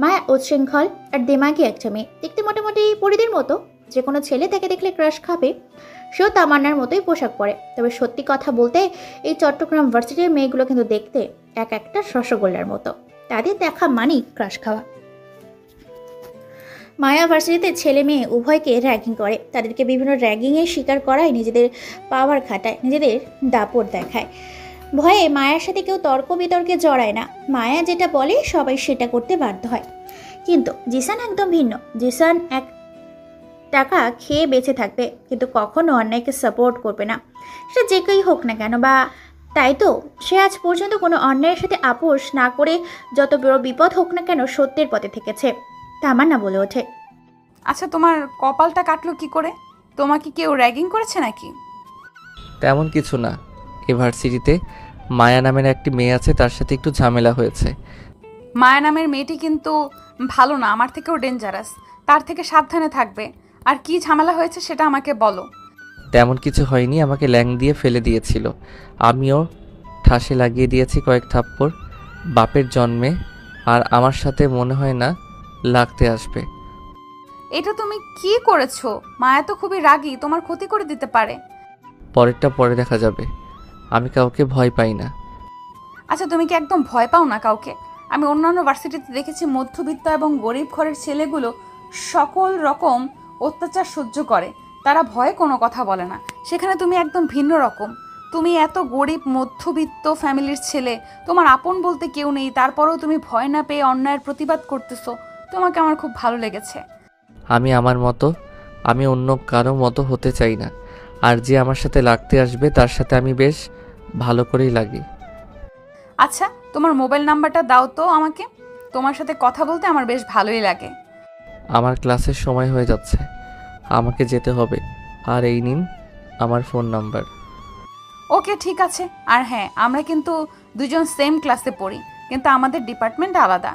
মায়া উচ্ছৃঙ্খল আর দিমাগী একটা মেয়ে, দেখতে মোটামুটি পরিদের মতো। যে কোনো ছেলে তাকে দেখলে ক্রাশ খাবে। সেও তামান্নার মতোই পোশাক পরে। তবে সত্যি কথা বলতে এই চট্টগ্রাম ভার্সিটির মেয়েগুলো কিন্তু দেখতে এক একটা রসগোল্লার মতো। তাদের দেখা মানেই ক্রাশ খাওয়া। মায়া ভার্সিটিতে ছেলে মেয়ে উভয়কে র্যাগিং করে। তাদেরকে বিভিন্ন র্যাগিংয়ের শিকার করায়, নিজেদের পাওয়ার খাটায়, নিজেদের দাপট দেখায়। ভয়ে মায়ার সাথে কেউ তর্ক বিতর্কে জড়ায় না। মায়া যেটা বলে সবাই সেটা করতে বাধ্য হয়। কিন্তু জিসান একদম ভিন্ন। জিসান এক টাকা খেয়ে বেঁচে থাকবে, কিন্তু কখনো অন্যায়কে সাপোর্ট করবে না, সেটা যে কেউই হোক না কেন। বা তাই তো সে আজ পর্যন্ত কোনো অন্যায়ের সাথে আপোষ না করে যত বড় বিপদ হোক না কেন সত্যের পথে থেকেছে। তামান্না বলে ওঠে, আচ্ছা, তোমার কপালটা কাটলো কি করে? তোমাকে কেউ র্যাগিং করেছে নাকি? তেমন কিছু না। এই ভার্সিটিতে মায়া নামের একটি মেয়ে আছে, তার সাথে একটু ঝামেলা হয়েছে। মায়া নামের মেয়েটি কিন্তু ভালো না, আমার থেকেও ডেঞ্জারাস। তার থেকে সাবধানে থাকবে। আর কি ঝামেলা হয়েছে সেটা আমাকে বলো। তেমন কিছু হয়নি, আমাকে ল্যাং দিয়ে ফেলে দিয়েছিল। আমিও ঠাসে লাগিয়ে দিয়েছি কয়েক থাপ্পড় বাপের জন্মে, আর আমার সাথে মনে হয় না লাগতে আসবে। এটা তুমি কি করেছো? মায়া তো খুবই রাগী, তোমার ক্ষতি করে দিতে পারে। পরেরটা পরে দেখা যাবে। আমি কাউকে ভয় পাই না। আচ্ছা, তুমি কি একদম ভয় পাও না কাউকে? আমি অন্যান্য ভার্সিটিতে দেখেছি মধ্যবিত্ত এবং গরিব ঘরের ছেলেগুলো সকল রকম অত্যাচার সহ্য করে, তারা ভয়ে কোনো কথা বলে না। সেখানে তুমি একদম ভিন্ন রকম। তুমি এত গরিব মধ্যবিত্ত ফ্যামিলির ছেলে, তোমার আপন বলতে কেউ নেই, তারপরেও তুমি ভয় না পেয়ে অন্যায়ের প্রতিবাদ করতেছো। তোমাকে আমার খুব ভালো লেগেছে। আমি আমার মতো, আমি অন্য কারো মতো হতে চাই না। আর যে আমার সাথে লাগতে আসবে তার সাথে আমি বেশ ভালো করেই লাগি। আচ্ছা, তোমার মোবাইল নাম্বারটা দাও তো আমাকে। তোমার সাথে কথা বলতে আমার বেশ ভালোই লাগে। আমার ক্লাসের সময় হয়ে যাচ্ছে, আমাকে যেতে হবে। আর এই নিন আমার ফোন নাম্বার। ওকে, ঠিক আছে। আর হ্যাঁ, আমরা কিন্তু দুজন সেম ক্লাসে পড়ি, কিন্তু আমাদের ডিপার্টমেন্ট আলাদা।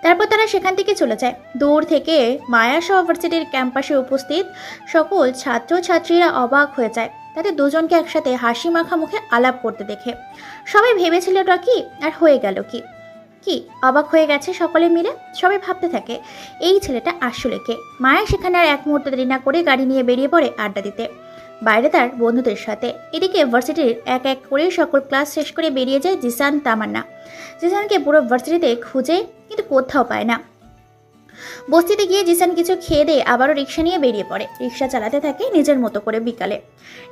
তারপর তারা সেখান থেকে চলে যায়। দূর থেকে মায়া সহ ভার্সিটির ক্যাম্পাসে উপস্থিত সকল ছাত্র ছাত্রীরা অবাক হয়ে যায় তাদের দুজনকে একসাথে হাসি মাখা মুখে আলাপ করতে দেখে। সবাই ভেবেছিল ওটা কি, আর হয়ে গেল কি। কি অবাক হয়ে গেছে সকলে মিলে। সবাই ভাবতে থাকে এই ছেলেটা আসলে কে। মায়া সেখানে আর এক মুহূর্ত দেরি না করে গাড়ি নিয়ে বেরিয়ে পড়ে আড্ডা দিতে, বাইরে তার বন্ধুদের সাথে। এদিকে ভার্সিটির এক এক করে সকল ক্লাস শেষ করে বেরিয়ে যায় জিসান, তামান্না। জিসানকে পুরো ভার্সিটিতে খুঁজে কিন্তু কোথাও পায় না। বস্তিতে গিয়ে জিসান কিছু খেয়ে দিয়ে আবারও রিক্সা নিয়ে বেরিয়ে পড়ে। রিক্সা চালাতে থাকে নিজের মতো করে। বিকালে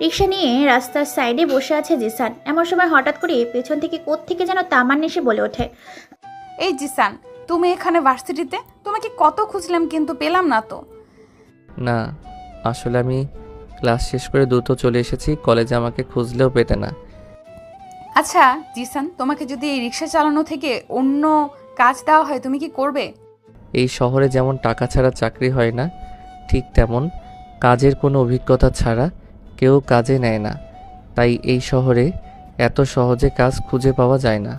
রিক্সা নিয়ে রাস্তার সাইডে বসে আছে জিসান। এমন সময় হঠাৎ করে পেছন থেকে কোত্থেকে যেন তামান এসে বলে ওঠে, এই জিসান, তুমি এখানে ভার্সিটিতে? তোমাকে কত খুঁজলাম কিন্তু পেলাম না তো। না, আসলে আমি ক্লাস শেষ করে দ্রুত চলে এসেছি, কলেজে আমাকে খুঁজলেও পেতে না। আচ্ছা জিসান, তোমাকে যদি এই রিক্সা চালানো থেকে অন্য কাজ দেওয়া হয় তুমি কি করবে? এই শহরে যেমন টাকা ছাড়া চাকরি হয় না, ঠিক তেমন কাজের কোনো অভিজ্ঞতা ছাড়া কেউ কাজে নেয় না। তাই এই শহরে এত সহজে কাজ খুঁজে পাওয়া যায় না।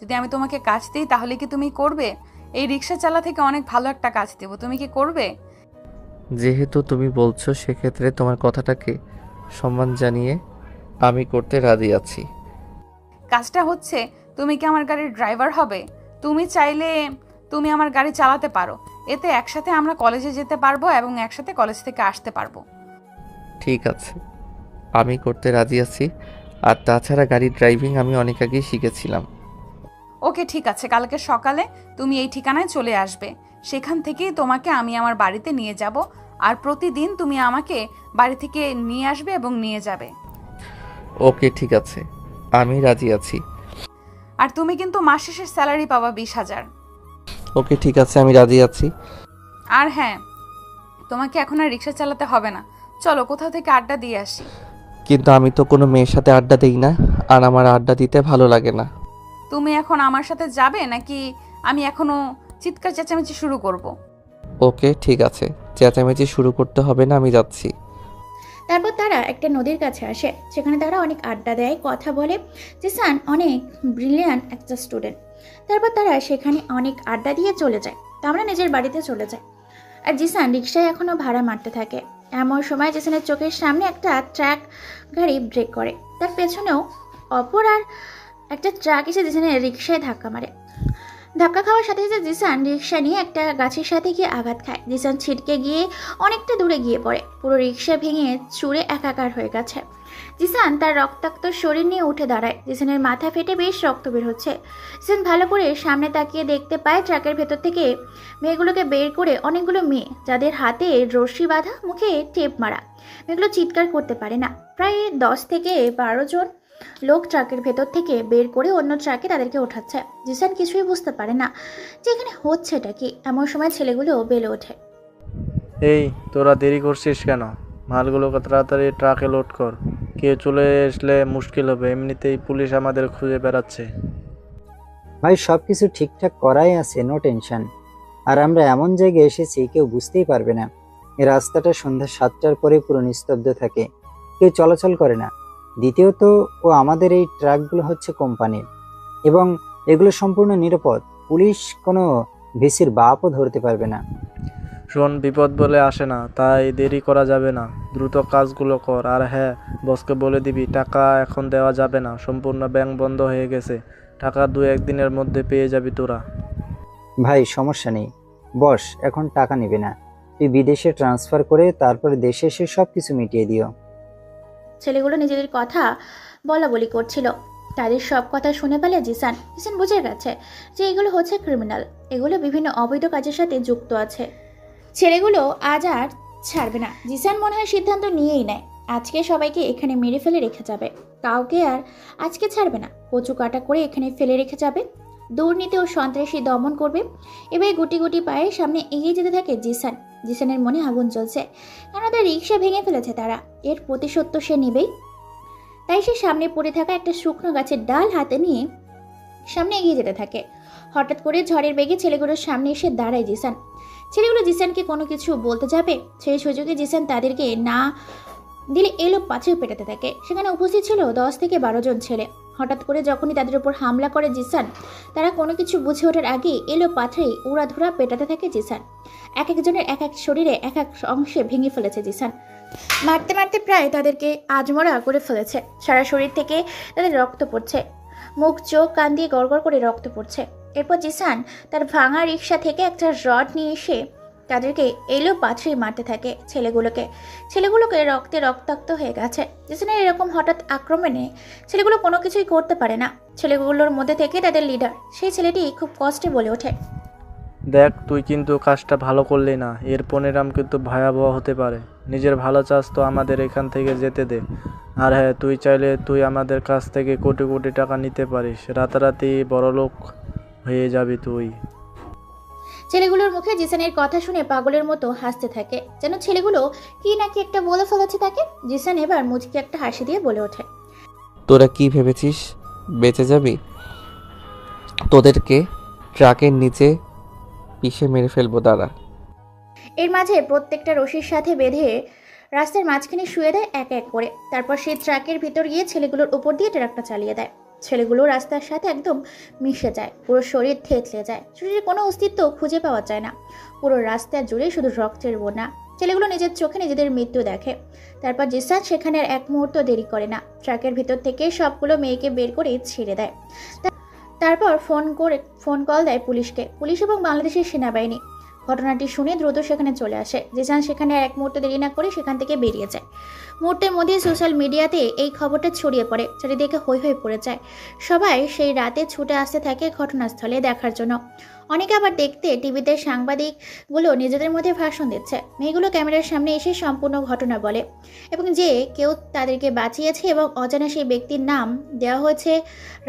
যদি আমি তোমাকে কাজ দিই তাহলে কি তুমি করবে? এই রিক্সা চালা থেকে অনেক ভালো একটা কাজ দেবো, তুমি কি করবে? যেহেতু তুমি বলছো, সেক্ষেত্রে তোমার কথাটাকে সম্মান জানিয়ে আমি করতে রাজি আছি। কাজটা হচ্ছে, তুমি কি আমার গাড়ির ড্রাইভার হবে? তুমি চাইলে তুমি আমার গাড়ি চালাতে পারো। এতে একসাথে আমরা কলেজে যেতে পারবো এবং একসাথে কলেজ থেকে আসতে পারবো। ঠিক আছে, আমি করতে রাজি আছি। আর তাছাড়া গাড়ির ড্রাইভিং আমি অনেক আগেই শিখেছিলাম। ওকে ঠিক আছে, কালকে সকালে তুমি এই ঠিকানায় চলে আসবে। সেখান থেকেই তোমাকে আমি আমার বাড়িতে নিয়ে যাব। আর প্রতিদিন তুমি আমাকে বাড়ি থেকে নিয়ে আসবে এবং নিয়ে যাবে। ওকে ঠিক আছে, আমি রাজি আছি। আর তুমি কিন্তু মাস শেষের স্যালারি পাবা 20,000। ওকে ঠিক আছে, আমি রাজি আছি। আর হ্যাঁ, তোমাকে এখন আর রিক্সা চালাতে হবে না। চলো কোথাও থেকে আড্ডা দিয়ে আসি। কিন্তু আমি তো কোনো মেয়ের সাথে আড্ডা দিই না, আর আমার আড্ডা দিতে ভালো লাগে না। তুমি এখন আমার সাথে যাবে নাকি আমি এখনো চিৎকার চেঁচামেচি শুরু করব? ওকে ঠিক আছে, চেঁচামেচি শুরু করতে হবে না, আমি যাচ্ছি। তারপর তারা একটা নদীর কাছে আসে। সেখানে তারা অনেক আড্ডা দেয়, কথা বলে। জিসান অনেক ব্রিলিয়ান্ট একটা স্টুডেন্ট। তারপর তারা সেখানে অনেক আড্ডা দিয়ে চলে যায়। তারা নিজের বাড়িতে চলে যায়। আর জিসান রিক্সায় এখনও ভাড়া মারতে থাকে। এমন সময় জিসানের চোখের সামনে একটা ট্রাক গাড়ি ব্রেক করে। তার পেছনেও অপর আর একটা ট্রাক এসে জিসানের রিক্সায় ধাক্কা মারে। ধাক্কা খাওয়ার সাথে সাথে জিসান রিক্সা নিয়ে একটা গাছের সাথে গিয়ে আঘাত খায়। জিসান ছিটকে গিয়ে অনেকটা দূরে গিয়ে পড়ে। পুরো রিক্সা ভেঙে চুরে একাকার হয়ে গেছে। জিসান তার রক্তাক্ত শরীর নিয়ে উঠে দাঁড়ায়। জিসানের মাথা ফেটে বেশ রক্ত বের হচ্ছে। জিসান ভালো করে সামনে তাকিয়ে দেখতে পায় ট্রাকের ভেতর থেকে মেয়েগুলোকে বের করে অনেকগুলো মেয়ে, যাদের হাতে রশি বাঁধা, মুখে টেপ মারা। মেয়েগুলো চিৎকার করতে পারে না। প্রায় 10 থেকে 12 জন লোক ট্রাকের ভেতর থেকে বের করে অন্য ট্রাকে তাদেরকে ওঠাচ্ছে। জিসান কিছুই বুঝতে পারে না যে এখানে হচ্ছেটা কি। এমন সময় ছেলেগুলো বেলে ওঠে। এই তোরা দেরি করছিস কেন? মালগুলোকে তাড়াতাড়ি ট্রাকে লোড কর। কেউ চলে আসলে মুশকিল হবে, এমনিতেই পুলিশ আমাদের খুঁজে বেড়াচ্ছে। ভাই সব কিছু ঠিকঠাক করাই আছে, নো টেনশন। আর আমরা এমন জায়গায় এসেছি কেউ বুঝতেই পারবে না। এই রাস্তাটা সন্ধ্যা 7টার পরে পুরো নিস্তব্ধ থাকে, কেউ চলাচল করে না। দ্বিতীয়ত আমাদের এই ট্রাকগুলো হচ্ছে কোম্পানির এবং এগুলো সম্পূর্ণ নিরাপদ। পুলিশ কোনো ভিসির বাপও ধরতে পারবে না। শোন, বিপদ বলে আসে না, তাই দেরি করা যাবে না। দ্রুত কাজগুলো কর। আর হ্যাঁ, বসকে বলে দিবি টাকা এখন দেওয়া যাবে না, সম্পূর্ণ ব্যাংক বন্ধ হয়ে গেছে। টাকা 2-1 দিনের মধ্যে পেয়ে যাবি তোরা। ভাই সমস্যা নেই, বস এখন টাকা নেবে না। তুই বিদেশে ট্রান্সফার করে তারপরে দেশে এসে সব কিছু মিটিয়ে দিও। ছেলেগুলো নিজেদের কথা বলা বলি করছিল। তাদের সব কথা শুনে পেলে জিসান বুঝে গেছে যে এগুলো হচ্ছে ক্রিমিনাল। এগুলো বিভিন্ন অবৈধ কাজের সাথে যুক্ত আছে। ছেলেগুলো আজ আর ছাড়বে না। জিসান মনে হয় সিদ্ধান্ত নিয়েই নেয়, আজকে সবাইকে এখানে মেরে ফেলে রেখে যাবে। কাউকে আর আজকে ছাড়বে না, কচু কাটা করে এখানে ফেলে রেখে যাবে। দুর্নীতি ও সন্ত্রাসী দমন করবে। এবার গুটি গুটি পায়ে সামনে এগিয়ে যেতে থাকে জিসান। জিসানের মনে আগুন জ্বলছে, কারণ তার রিক্সা ভেঙে ফেলেছে তারা। এর প্রতিশোধ তো সে নেবেই। তাই সে সামনে পড়ে থাকা একটা শুকনো গাছের ডাল হাতে নিয়ে সামনে এগিয়ে যেতে থাকে। হঠাৎ করে ঝড়ের বেগে ছেলেগুলোর সামনে এসে দাঁড়ায় জিসান। ছেলেগুলো জিসানকে কোনো কিছু বলতে যাবে, সেই সুযোগে জিসান তাদেরকে না দিলে এলো পাছে পেটাতে থাকে। সেখানে উপস্থিত ছিল 10 থেকে 12 জন ছেলে। হঠাৎ করে যখনই তাদের উপর হামলা করে জিসান, তারা কোনো কিছু বুঝে ওঠার আগেই এলো পাথরেই উড়াধুরা পেটাতে থাকে জিসান। এক একজনের এক এক শরীরে এক এক অংশে ভেঙে ফেলেছে জিসান। মারতে মারতে প্রায় তাদেরকে আজমরা করে ফেলেছে। সারা শরীর থেকে তাদের রক্ত পড়ছে, মুখ চোখ কান দিয়ে গড়গড় করে রক্ত পড়ছে। এরপর জিসান তার ভাঙা রিক্সা থেকে একটা রড নিয়ে এসে তাদেরকে এলো পাথরেই মারতে থাকে ছেলেগুলোকে রক্তে রক্তাক্ত হয়ে গেছে। জিসানের এরকম হঠাৎ আক্রমণে ছেলেগুলো কোনো কিছুই করতে পারে না। ছেলেগুলোর মধ্যে থেকে তাদের লিডার, সেই ছেলেটি খুব কষ্টে বলে ওঠে, দেখ, তুই কিন্তু কাজটা ভালো করলি না, এর পরিণাম কিন্তু ভয়াবহ হতে পারে। নিজের ভালো চাস তো আমাদের এখান থেকে যেতে দে। আর হ্যাঁ, তুই চাইলে তুই আমাদের কাছ থেকে কোটি কোটি টাকা নিতে পারিস, রাতারাতি বড়লোক হয়ে যাবি তুই। ছেলেগুলোর মুখে জিসানের কথা শুনে পাগলের মতো হাসতে থাকে, যেন ছেলেগুলো কি নাকি একটা বলে ফেলেছে তাকে। জিসান এবার মুচকি একটা হাসি দিয়ে বলে ওঠে, তোরা কি ভেবেছিস বেঁচে যাবি? তোদেরকে ট্রাকের নিচে পিষে মেরে ফেলবো দাঁড়া। এর মাঝে প্রত্যেকটা রশির সাথে বেঁধে রাস্তার মাঝখানে শুয়ে দেয় এক এক করে। তারপর সে ট্রাকের ভিতর গিয়ে ছেলেগুলোর উপর দিয়ে ট্রাকটা চালিয়ে দেয়। ছেলেগুলো রাস্তার সাথে একদম মিশে যায়, পুরো শরীর থেতলে যায়, শরীরে কোনো অস্তিত্ব খুঁজে পাওয়া যায় না। পুরো রাস্তা জুড়ে শুধু রক্তের বন্যা। ছেলেগুলো নিজের চোখে নিজেদের মৃত্যু দেখে। তারপর জিসান সেখানে আর এক মুহূর্ত দেরি করে না, ট্রাকের ভিতর থেকে সবগুলো মেয়েকে বের করে ছেড়ে দেয়। তারপর ফোন কল দেয় পুলিশকে। পুলিশ এবং বাংলাদেশের সেনাবাহিনী ঘটনাটি শুনে দ্রুত সেখানে চলে আসে। জিসান সেখানে আর এক মুহূর্ত দেরি না করে সেখান থেকে বেরিয়ে যায়। মুহূর্তের মধ্যে সোশ্যাল মিডিয়াতে এই খবরটা ছড়িয়ে পড়ে, চারিদিকে হৈ হৈ পড়ে যায়। সবাই সেই রাতে ছুটে আসতে থাকে ঘটনাস্থলে দেখার জন্য। অনেকে আবার দেখতে টিভিতে সাংবাদিকগুলো নিজেদের মধ্যে ভাষণ দিচ্ছে। মেয়েগুলো ক্যামেরার সামনে এসে সম্পূর্ণ ঘটনা বলে এবং যে কেউ তাদেরকে বাঁচিয়েছে এবং অজানা সেই ব্যক্তির নাম দেওয়া হয়েছে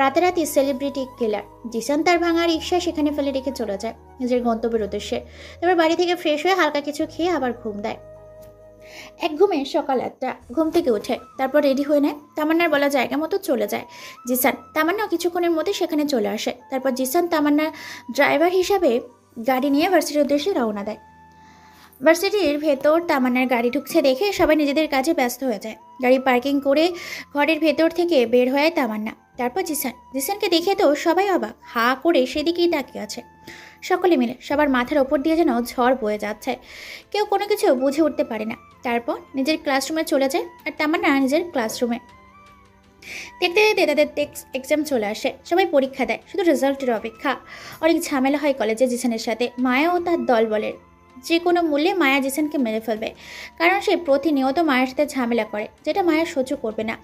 রাতারাতি সেলিব্রিটি কিলার। জিসান তার ভাঙা রিক্সা সেখানে ফেলে রেখে চলে যায় নিজের গন্তব্যের উদ্দেশ্যে। তারপর বাড়ি থেকে ফ্রেশ হয়ে হালকা কিছু খেয়ে আবার ঘুম দেয়। এক ঘুমে সকাল 1টা, ঘুম থেকে উঠে তারপর রেডি হয়ে নেয়। তামান্নার বলা জায়গা মতো চলে যায় জিসান। তামান্নাও কিছুক্ষণের মধ্যে সেখানে চলে আসে। তারপর জিসান তামান্নার ড্রাইভার হিসাবে গাড়ি নিয়ে ভার্সিটির উদ্দেশ্যে রওনা দেয়। ভার্সিটির ভেতর তামান্নার গাড়ি ঢুকছে দেখে সবাই নিজেদের কাজে ব্যস্ত হয়ে যায়। গাড়ি পার্কিং করে ঘরের ভেতর থেকে বের হয়ে তামান্না। তারপর জিসানকে দেখে তো সবাই অবাক, হা করে সেদিকেই তাকিয়ে আছে। সকলে মিলে সবার মাথার ওপর দিয়ে যেন ঝড় বয়ে যাচ্ছে, কেউ কোনো কিছু বুঝে উঠতে পারে না। তারপর নিজের ক্লাসরুমে চলে যায় আর তামান্না নিজের ক্লাসরুমে। দেখতে দেখতে তাদের এক্সাম চলে আসে, সবাই পরীক্ষা দেয়, শুধু রেজাল্টের অপেক্ষা। অনেক ঝামেলা হয় কলেজে জিসানের সাথে। মায়া ও তার দল বলে যে কোনো মূল্যে মায়া জিসানকে মেরে ফেলবে, কারণ সে প্রতিনিয়ত মায়ের সাথে ঝামেলা করে, যেটা মায়া সহ্য করবে না।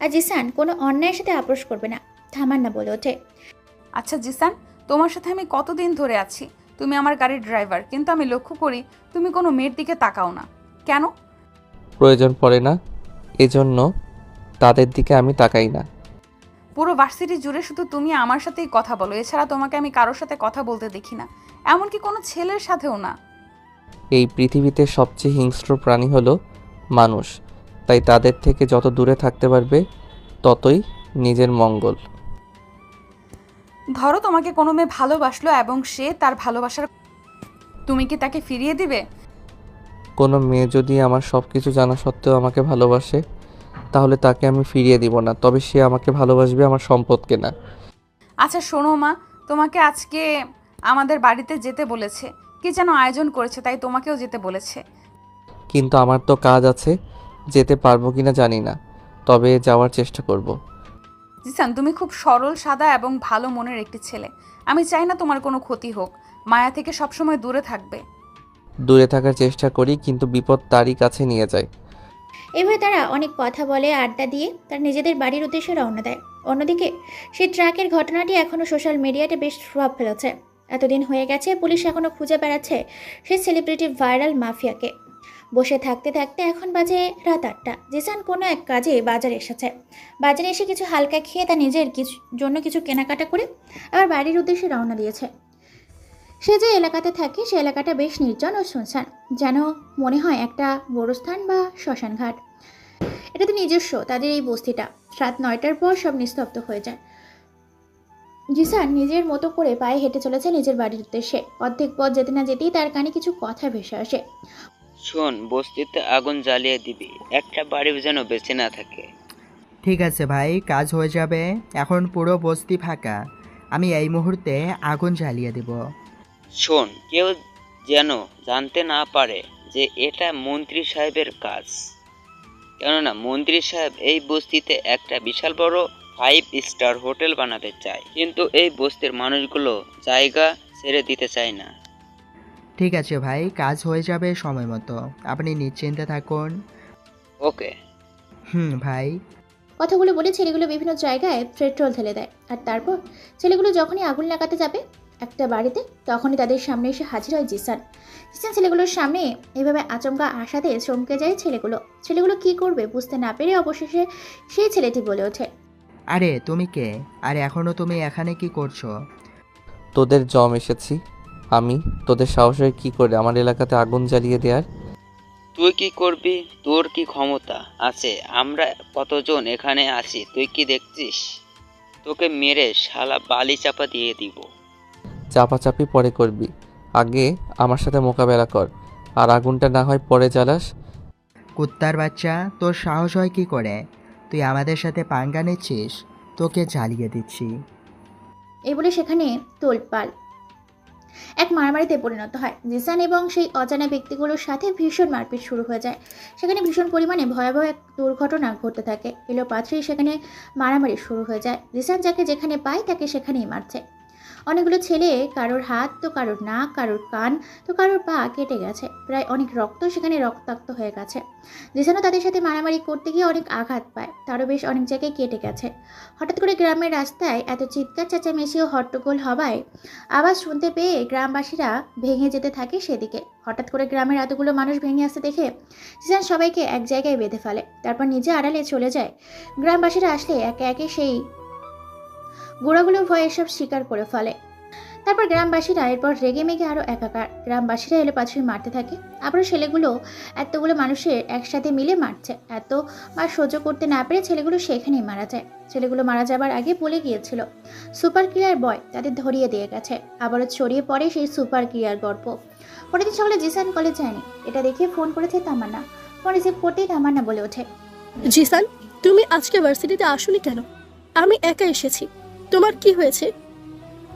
আর জিসান কোনো অন্যায়ের সাথে আপোষ করবে না। তামান্না বলে ওঠে, আচ্ছা জিসান, তোমার সাথে আমি কতদিন ধরে আছি, তুমি আমার গাড়ির ড্রাইভার, কিন্তু আমি লক্ষ্য করি তুমি কোনো মেয়ের দিকে তাকাও না কেন? প্রয়োজন পড়ে না, এজন্য তাদের দিকে আমি তাকাই না। পুরো ভার্সিটি জুড়ে শুধু তুমি আমার সাথেই কথা বলো, এছাড়া তোমাকে আমি কারোর সাথে কথা বলতে দেখি না, এমনকি কোনো ছেলের সাথেও না। এই পৃথিবীতে সবচেয়ে হিংস্র প্রাণী হলো মানুষ, তাই তাদের থেকে যত দূরে থাকতে পারবে ততই নিজের মঙ্গল। ধরো তোমাকে কোনো মেয়ে ভালোবাসলো এবং সে তার ভালোবাসার, তুমি কি তাকে ফিরিয়ে দিবে? কোনো মেয়ে যদি আমার সব কিছু জানা সত্ত্বেও আমাকে ভালোবাসে, তাহলে তাকে আমি ফিরিয়ে দিব না, তবে সে আমাকে ভালোবাসবে আমার সম্পদকে না। আচ্ছা শোনো মা, তোমাকে আজকে আমাদের বাড়িতে যেতে বলেছে, কি যেন আয়োজন করেছে, তাই তোমাকেও যেতে বলেছে। কিন্তু আমার তো কাজ আছে, যেতে পারবো কিনা জানি না, তবে যাওয়ার চেষ্টা করব। জিসান, তুমি খুব সরল, সাদা এবং ভালো মনের একটি ছেলে। আমি চাই না তোমার কোনো ক্ষতি হোক। মায়া থেকে সবসময় দূরে থাকবে। দূরে থাকার চেষ্টা করি, কিন্তু বিপদ তারই কাছে নিয়ে যায়। এভাবে তারা অনেক কথা বলে, আড্ডা দিয়ে তার নিজেদের বাড়ির উদ্দেশ্যে রওনা দেয়। অন্যদিকে সেই ট্রাকের ঘটনাটি এখনও সোশ্যাল মিডিয়াতে বেশ প্রভাব ফেলেছে। এতদিন হয়ে গেছে, পুলিশ এখনও খুঁজে বেড়াচ্ছে সেই সেলিব্রিটি ভাইরাল মাফিয়াকে। বসে থাকতে থাকতে এখন বাজে রাত 8টা। জিসান কোনো এক কাজে বাজারে এসেছে। বাজারে এসে কিছু হালকা খেয়ে তার নিজের জন্য কিছু কেনাকাটা করে আবার বাড়ির উদ্দেশ্যে রওনা দিয়েছে। সে যে এলাকাতে থাকে সে এলাকাটা বেশ নির্জন ও শুনশান, যেন মনে হয় একটা গোরস্থান বা শ্মশানঘাট। এটা তো নিজস্ব তাদের এই বস্তিটা। রাত 9টার পর সব নিস্তব্ধ হয়ে যায়। জিসান নিজের মতো করে পায়ে হেঁটে চলেছে নিজের বাড়ির উদ্দেশ্যে। অর্ধেক পথ যেতে না যেতেই তার কানে কিছু কথা ভেসে আসে। শোন, বস্তিতে আগুন জ্বালিয়ে দিবি, একটা বাড়ি যেন বেঁচে না থাকে। ঠিক আছে ভাই, কাজ হয়ে যাবে। এখন পুরো বস্তি ফাঁকা, আমি এই মুহূর্তে আগুন জ্বালিয়ে দেব। শোন, কেউ যেন জানতে না পারে যে এটা মন্ত্রী সাহেবের কাজ, কেননা মন্ত্রী সাহেব এই বস্তিতে একটা বিশাল বড় 5 স্টার হোটেল বানাতে চায়, কিন্তু এই বস্তির মানুষগুলো জায়গা ছেড়ে দিতে চায় না। ঠিক আছে ভাই, কাজ হয়ে যাবে সময় মতো, আপনি নিশ্চিন্তে থাকুন। ওকে। ভাই। কথাগুলো বলে ছেলেগুলো বিভিন্ন জায়গায় পেট্রোল ঢেলে দেয়। আর তারপর ছেলেগুলো যখনই আগুন লাগাতে যাবে একটা বাড়িতে। তখনই তাদের সামনে এসে হাজির হয় জিসান। জিসান ছেলেগুলোর সামনে এভাবে আচমকা আসাতে চমকে যায় ছেলেগুলো কি করবে বুঝতে না পেরে অবশেষে সেই ছেলেটি বলে ওঠে, আরে তুমি কে? আর এখনও তুমি এখানে কি করছো? তোদের জম এসেছি আমি। তোদের সাহস হয় কী করে আমার এলাকাতে আগুন জ্বালিয়ে দেওয়ার? তুই কি করবি? তোর কি ক্ষমতা আছে? আমরা কতজন এখানে আছি তুই কি দেখছিস? তোকে মেরে শালা বালি চাপা দিয়ে দিব। চাপাচাপি পরে করবি, আগে আমার সাথে মোকাবেলা কর। আর আগুনটা না হয় পরে জ্বালাস। কুত্তার বাচ্চা, তোর সাহস হয় কি করে? তুই আমাদের সাথে পাঙ্গা নিচ্ছিস? তোকে জ্বালিয়ে দিচ্ছি। এই বলে সেখানে তোলপাল এক মারামারিতে পরিণত হয়। জিসান এবং সেই অজানা ব্যক্তিগুলোর সাথে ভীষণ মারপিট শুরু হয়ে যায়। সেখানে ভীষণ পরিমাণে ভয়াবহ এক দুর্ঘটনা ঘটতে থাকে। এলো পাত্রেই সেখানে মারামারি শুরু হয়ে যায়। জিসান যাকে যেখানে পায় তাকে সেখানেই মারছে। অনেকগুলো ছেলে, কারোর হাত তো কারোর নাক, কারোর কান তো কারোর পা কেটে গেছে। প্রায় অনেক রক্ত সেখানে রক্তাক্ত হয়ে গেছে। জিসানও তাদের সাথে মারামারি করতে গিয়ে অনেক আঘাত পায়, তারও বেশ অনেক জায়গায় কেটে গেছে। হঠাৎ করে গ্রামের রাস্তায় এত চিৎকার চেঁচামেচি ও হট্টগোল হওয়ায় আওয়াজ শুনতে পেয়ে গ্রামবাসীরা ভেঙে যেতে থাকে সেদিকে। হঠাৎ করে গ্রামের এতগুলো মানুষ ভেঙে আসতে দেখে জিসান সবাইকে এক জায়গায় বেঁধে ফেলে, তারপর নিজে আড়ালে চলে যায়। গ্রামবাসীরা আসলে একে একে সেই গোড়াগুলো ভয়ে সব স্বীকার করে ফেলে। তারপর গ্রামবাসীরা এরপর রেগে মেগে আরও একাকার। গ্রামবাসীরা এলে পাছুই মারতে থাকে। আবারও ছেলেগুলো এতগুলো মানুষের একসাথে মিলে মারছে। এত মার সহ্য করতে না পেরে ছেলেগুলো সেখানেই মারা যায়। ছেলেগুলো মারা যাবার আগে বলে গিয়েছিল সুপার ক্লিয়ার বয় তাদের ধরিয়ে দিয়ে গেছে। আবারও ছড়িয়ে পড়ে সেই সুপার ক্লিয়ার গল্প। পরের দিন সকালে জিসান কলেজ যায়নি, এটা দেখে ফোন করেছে তামান্না। ফোন রিসিভ করতেই তামান্না বলে ওঠে, জিসান, তুমি আজকে ভার্সিটিতে আসোনি কেন? আমি একা এসেছি, তোমার কি হয়েছে?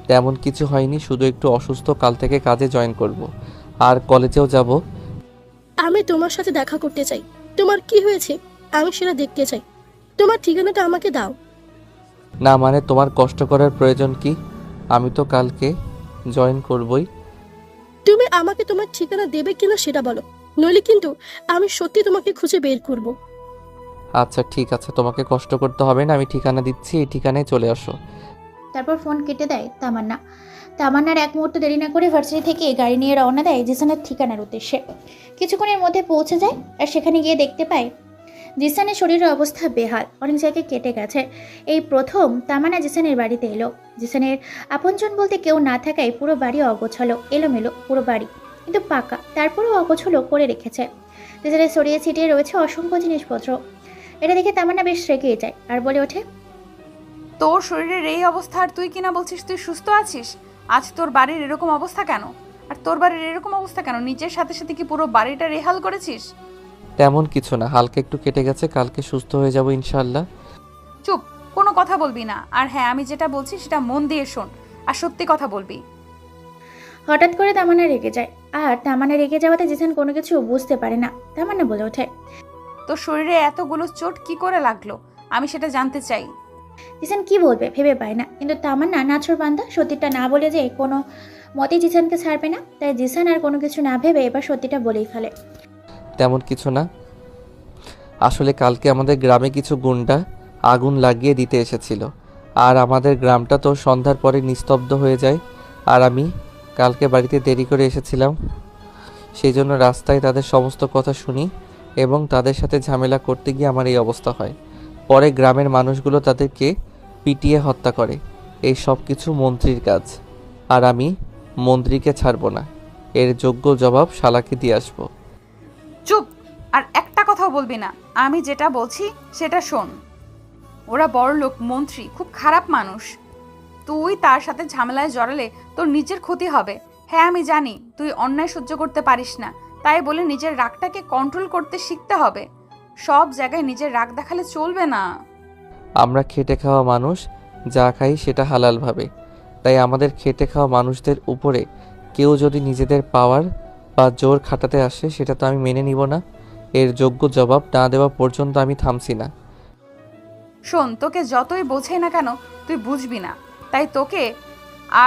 তেমন কিছু হয়নি, শুধু একটু অসুস্থ। কাল থেকে কাজে জয়েন করব আর কলেজেও যাব। আমি তোমার সাথে দেখা করতে চাই। তোমার কি হয়েছে আমি সেটা দেখতে চাই। তোমার ঠিকানাটা আমাকে দাও। না মানে তোমার কষ্ট করার প্রয়োজন কি? আমি তো কালকে জয়েন করবই। তুমি আমাকে তোমার ঠিকানা দেবে কিনা সেটা বলো, নইলে কিন্তু আমি সত্যি তোমাকে খুঁজে বের করব। আচ্ছা ঠিক আছে, তোমাকে কষ্ট করতে হবে না, আমি ঠিকানা দিচ্ছি, এই ঠিকানায় চলে আসো। তারপর ফোন কেটে দেয় তামান্না। তামান্নার এক মুহূর্ত দেরি না করে ভার্সিটি থেকে গাড়ি নিয়ে রওনা দেয় জিসানের ঠিকানার উদ্দেশ্যে। কিছুক্ষণের মধ্যে পৌঁছে যায় আর সেখানে গিয়ে দেখতে পায় জিসানের শরীরের অবস্থা বেহাল, অনেক জায়গায় কেটে গেছে। এই প্রথম তামান্না জিসানের বাড়িতে এলো। জিসানের আপনজন বলতে কেউ না থাকায় পুরো বাড়ি অগোছালো, এলোমেলো পুরো বাড়ি, কিন্তু পাকা, তারপরেও অগোছালো করে রেখেছে। জিসানের ছড়িয়ে ছিটিয়ে রয়েছে অসংখ্য জিনিসপত্র। এটা দেখে তামান্না বেশ রেগে যায় আর বলে ওঠে, তোর শরীরের এই অবস্থা আর তুই কিনা বলছিস তুই সুস্থ আছিস? আজ তোর বাড়ির এরকম অবস্থা কেন? আর তোর বাড়ির এরকম অবস্থা কেন? নিজের সাথে সাথে কি পুরো বাড়িটা রেহাল করেছিস? তেমন কিছু না, হালকা একটু কেটে গেছে, কালকে সুস্থ হয়ে যাব ইনশাআল্লাহ। চুপ, কোনো কথা বলবি না। আর হ্যাঁ, আমি যেটা বলছি সেটা মন দিয়ে শোন আর সত্যি কথা বলবি। হঠাৎ করে তামান্না রেগে যায়। আর তামান্না রেগে যাওয়াতে জিসান কোনো কিছু বুঝতে পারে না। তামান্না বলে ওঠে, তোর শরীরে এতগুলো চোট কি করে লাগলো আমি সেটা জানতে চাই। জিসান কি বলবে ভেবে পায় না, কিন্তু তামান্না নাছোড়বান্দা, সত্যিটা না বলে যে কোনো মতেই জিসানকে ছাড়বে না। তাই জিসান আর কোনো কিছু না ভেবে এবার সত্যিটা বলেই ফেলে। তেমন কিছু না, আসলে কালকে আমাদের গ্রামে কিছু গুন্ডা আগুন লাগিয়ে দিতে এসেছিল আর আমাদের গ্রামটা তো সন্ধ্যার পরে নিস্তব্ধ হয়ে যায়। আর আমি কালকে বাড়িতে দেরি করে এসেছিলাম, সেই জন্য রাস্তায় তাদের সমস্ত কথা শুনি এবং তাদের সাথে ঝামেলা করতে গিয়ে আমার এই অবস্থা হয়। পরে গ্রামের মানুষগুলো তাদেরকে পিটিয়ে হত্যা করে। এই সব কিছু মন্ত্রীর কাজ, আর আমি মন্ত্রীকে ছাড়বো না, এর যোগ্য জবাব শালাকে দিয়ে আসবো। চুপ, আর একটা কথাও বলবি না। আমি যেটা বলছি সেটা শোন। ওরা বড়লোক মন্ত্রী, খুব খারাপ মানুষ। তুই তার সাথে ঝামেলায় জড়ালে তোর নিজের ক্ষতি হবে। হ্যাঁ আমি জানি তুই অন্যায় সহ্য করতে পারিস না, তাই বলে নিজের রাগটাকে কন্ট্রোল করতে শিখতে হবে। সব জায়গায় নিজের রাগ দেখালে চলবে না। আমরা খেটে খাওয়া মানুষ, যা খাই সেটা হালালভাবে, তাই আমাদের খেটে খাওয়া মানুষদের উপরে কেউ যদি নিজেদের পাওয়ার বা জোর খাটাতে আসে সেটা তো আমি মেনে নিব না। এর যোগ্য জবাব না দেওয়া পর্যন্ত আমি থামছি না। শোন, তোকে যতই বোঝাই না কেন তুই বুঝবি না, তাই তোকে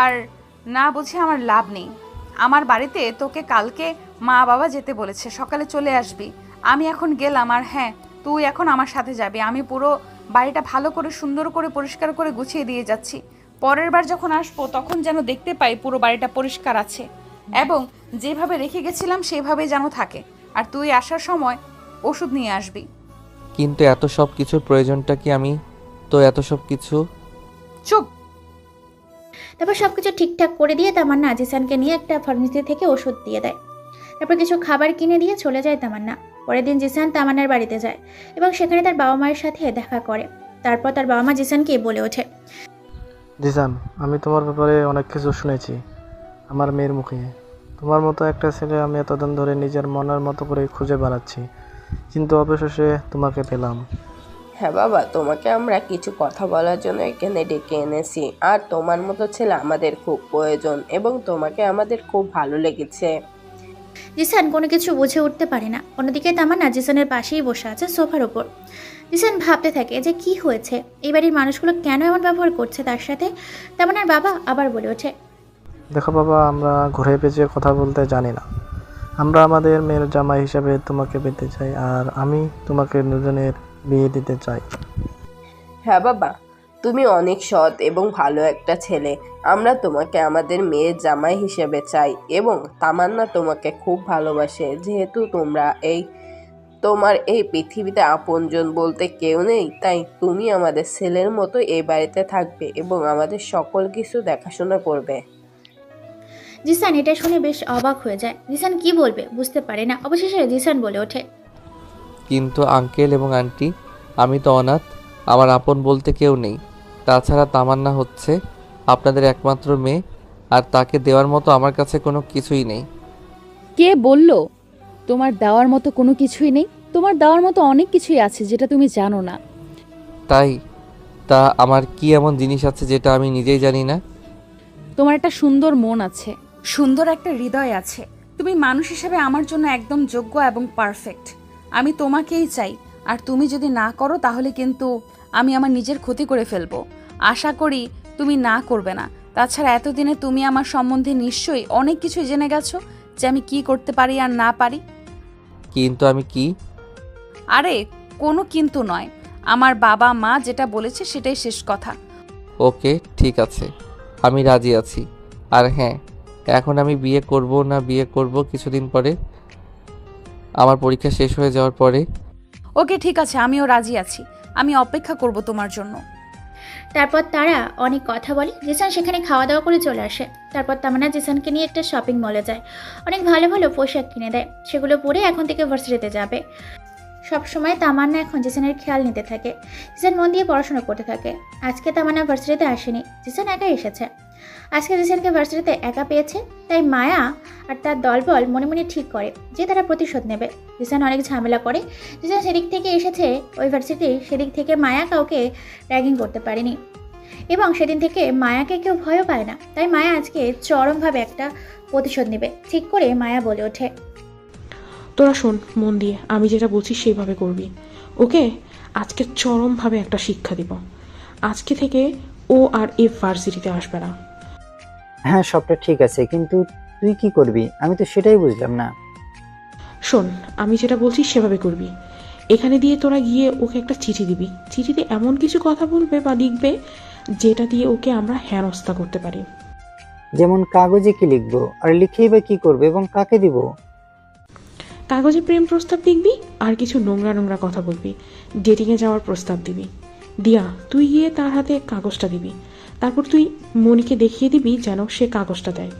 আর না বুঝে আমার লাভ নেই। আমার বাড়িতে তোকে কালকে মা বাবা যেতে বলেছে, সকালে চলে আসবি। আমি এখন গেলাম, আর হ্যাঁ তুই এখন আমার সাথে যাবি। আমি পুরো বাড়িটা ভালো করে সুন্দর করে পরিষ্কার করে গুছিয়ে দিয়ে যাচ্ছি। পরের বার যখন আসবো তখন যেন দেখতে পাই পুরো বাড়িটা পরিষ্কার আছে এবং যেভাবে রেখে গেছিলাম সেভাবেই যেন থাকে। আর তুই আসার সময় ওষুধ নিয়ে আসবি। কিন্তু এত সব কিছুর প্রয়োজনটা কি? আমি তো এত সব কিছু। চুপ। তারপর সবকিছু ঠিকঠাক করে দিয়ে তামান্না জিসানকে নিয়ে একটা ফার্মেসি থেকে ওষুধ দিয়ে দেয়। তারপর কিছু খাবার কিনে দিয়ে চলে যায় তামান্না। পরের দিন জিসান তামান্নার বাড়িতে যায় এবং সেখানে তার বাবা মায়ের সাথে দেখা করে। তারপর তার বাবা মা জিসানকে বলে ওঠে, জিসান, আমি তোমার ব্যাপারে অনেক কিছু শুনেছি আমার মেয়ের মুখে। তোমার মতো একটা ছেলে আমি এতদিন ধরে নিজের মনের মতো করে খুঁজে বেড়াচ্ছি, কিন্তু অবশেষে তোমাকে পেলাম। হ্যাঁ বাবা, তোমাকে আমরা কিছু কথা বলার জন্য এখানে ডেকে এনেছি। আর তোমার মতো ছেলে আমাদের খুব প্রয়োজন এবং তোমাকে আমাদের খুব ভালো লেগেছে। জিসান কোনো কিছু বুঝে উঠতে পারে না। অন্যদিকে তামান্না জিসানের পাশেই বসে আছে সোফার ওপর। জিসান ভাবতে থাকে যে কি হয়েছে, এই বাড়ির মানুষগুলো কেন এমন ব্যবহার করছে তার সাথে। তামান্নার বাবা আবার বলে ওঠে, দেখো বাবা, আমরা ঘুরে পেঁচিয়ে কথা বলতে জানি না। আমরা আমাদের মেয়ের জামাই হিসাবে তোমাকে পেতে চাই, আর আমি তোমাকে দুজনের বিয়ে দিতে চাই। হ্যাঁ বাবা, তুমি অনেক সৎ এবং ভালো একটা ছেলে। আমরা তোমাকে আমাদের মেয়ের জামাই হিসেবে চাই এবং তামান্না তোমাকে খুব ভালোবাসে। যেহেতু তোমার এই পৃথিবীতে আপনজন বলতে কেউ নেই, তাই তুমি আমাদের ছেলের মতো এই বাড়িতে থাকবে এবং আমাদের সকল কিছু দেখাশোনা করবে। জিসান এটা শুনে বেশ অবাক হয়ে যায়। জিসান কি বলবে বুঝতে পারে না। অবশেষে জিসান বলে ওঠে, কিন্তু আঙ্কেল এবং আন্টি, আমি তো অনাথ, আমার আপন বলতে কেউ নেই। তাছাড়া তামান্না হচ্ছে আপনাদের একমাত্র মেয়ে, আর তাকে দেওয়ার মতো আমার কাছে কোনো কিছুই নেই। কে বলল তোমার দেওয়ার মতো কোনো কিছুই নেই? তোমার দেওয়ার মতো অনেক কিছুই আছে যেটা তুমি জানো না। তা আমার কি এমন জিনিস আছে যেটা আমি নিজেই জানি না? তোমার একটা সুন্দর মন আছে, সুন্দর একটা হৃদয় আছে। তুমি মানুষ হিসেবে আমার জন্য একদম যোগ্য এবং পারফেক্ট। আমি তোমাকেই চাই, আর তুমি যদি না করো তাহলে কিন্তু আমি আমার নিজের ক্ষতি করে ফেলবো। আশা করি তুমি না করবে না। তাছাড়া এতদিনে তুমি আমার সম্বন্ধে নিশ্চয়ই অনেক কিছু জেনে গেছো যে আমি কি করতে পারি আর না পারি। কিন্তু আমি কি? আরে কোনো কিন্তু নয়, আমার বাবা মা যেটা বলেছে সেটাই শেষ কথা। ওকে, ঠিক আছে, আমি রাজি আছি। আর হ্যাঁ, এখন আমি বিয়ে করব না বিয়ে করব কিছুদিন পরে, আমার পরীক্ষা শেষ হয়ে যাওয়ার পরে। ওকে ঠিক আছে, আমিও রাজি আছি। আমি অপেক্ষা করব তোমার জন্য। তারপর তারা অনেক কথা বলে। জিসান সেখানে খাওয়া দাওয়া করে চলে আসে। তারপর তামান্না জিসানকে নিয়ে একটা শপিং মলে যায়। অনেক ভালো ভালো পোশাক কিনে দেয়। সেগুলো পরে এখন থেকে ভার্সিটিতে যাবে। সবসময় তামান্না এখন জিসানের খেয়াল নিতে থাকে। জিসান মন দিয়ে পড়াশোনা করতে থাকে। আজকে তামান্না ভার্সিটিতে আসেনি, জিসান একাই এসেছে। আজকে জিসানকে ভার্সিটিতে একা পেয়েছে, তাই মায়া আর তার দলবল মনে মনে ঠিক করে যে তারা প্রতিশোধ নেবে। জিসান অনেক ঝামেলা করে। জিসান সেদিক থেকে এসেছে ওই ভার্সিটি, সেদিক থেকে মায়া কাউকে র্যাগিং করতে পারেনি এবং সেদিন থেকে মায়াকে কেউ ভয়ও পায় না। তাই মায়া আজকে চরমভাবে একটা প্রতিশোধ নেবে ঠিক করে মায়া বলে ওঠে, তোরা শোন মন দিয়ে, আমি যেটা বলছি সেইভাবে করবি, ওকে? আজকে চরমভাবে একটা শিক্ষা দিব। আজকে থেকে ও আর এই ভার্সিটিতে আসবে না। হ্যাঁ, সবটা ঠিক আছে, কিন্তু তুই কি করবি? আমি তো সেটাই বুঝলাম না। শোন, আমি যেটা বলছি সেভাবে করবি। এখানে দিয়ে তোরা গিয়ে ওকে একটা চিঠি দিবি। চিঠিতে এমন কিছু কথা বলবে বা লিখবে যেটা দিয়ে ওকে আমরা হেনস্থা করতে পারি। যেমন কাগজে কি লিখবো, আর লিখেই বা কি করবো এবং কাকে দিব? কাগজে প্রেম প্রস্তাব লিখবি আর কিছু নোংরা নোংরা কথা বলবি। ডেটিংয়ে যাওয়ার প্রস্তাব দিবি। দিয়া, তুই গিয়ে তার হাতে কাগজটা দিবি। তারপর তুই মনিকে দেখিয়ে দিবি যেন সে কাগজটা দেয়।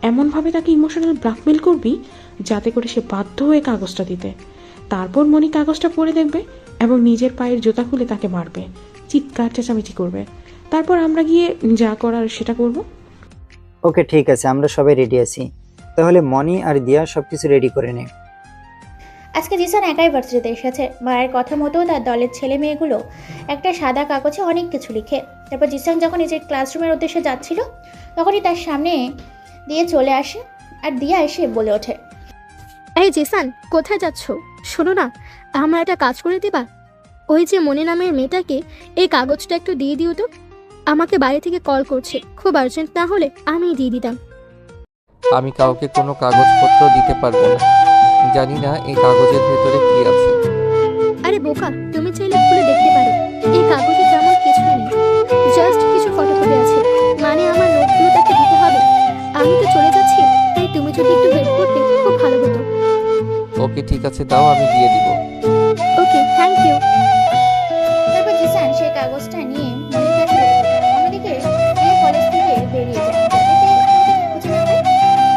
এমনভাবে তাকে ইমোশনাল ব্ল্যাকমেল করবি যাতে করে সে বাধ্য হয়ে কাগজটা দিতে। তারপর মনি কাগজটা পড়ে দেখবে এবং নিজের পায়ের জুতা খুলে তাকে মারবে, চিৎকার চেঁচামেচি করবে। তারপর আমরা গিয়ে যা করার সেটা করব। ওকে ঠিক আছে, আমরা সবাই রেডি আছি। তাহলে মনি আর দিয়া সবকিছু রেডি করে নে। আজকে জিসান একাই ভার্সিটিতে এসেছে। মায়ের কথা মতো তার দলের ছেলে মেয়েগুলো একটা সাদা কাগজে অনেক কিছু লিখে। তারপর জিসান যখন নিজের ক্লাসরুমের উদ্দেশ্যে যাচ্ছিল তখনই তার সামনে দিয়ে চলে আসে আর দিয়া এসে বলে ওঠে, এই জিসান, কোথায় যাচ্ছ? শোনো না, আমার একটা কাজ করে দিবা? ওই যে মনি নামের মেয়েটাকে এই কাগজটা একটু দিয়ে দিও তো। আমাকে বাড়ি থেকে কল করছে, খুব আর্জেন্ট না হলে আমি দিয়ে দিতাম। আমি কাউকে কোনো কাগজপত্র দিতে পারবো না। জানি না এই কাগজের ভেতরে কি আছে। আরে বোকা, তুমি চাইলে খুলে দেখতে পারো। এই কাগজে তেমন কিছুই নেই, জাস্ট কিছু ফটোকপি আছে। ওকে ঠিক আছে, দাও, আমি দিয়ে দিব। ওকে, থ্যাংক ইউ। তারপর জিসান সেই কাগজটা নিয়ে মনির কাছে রেখে দেয়। অন্যদিকে মেয়ে কলেজ থেকে বেরিয়ে যায় যাতে খুঁজে না পায়।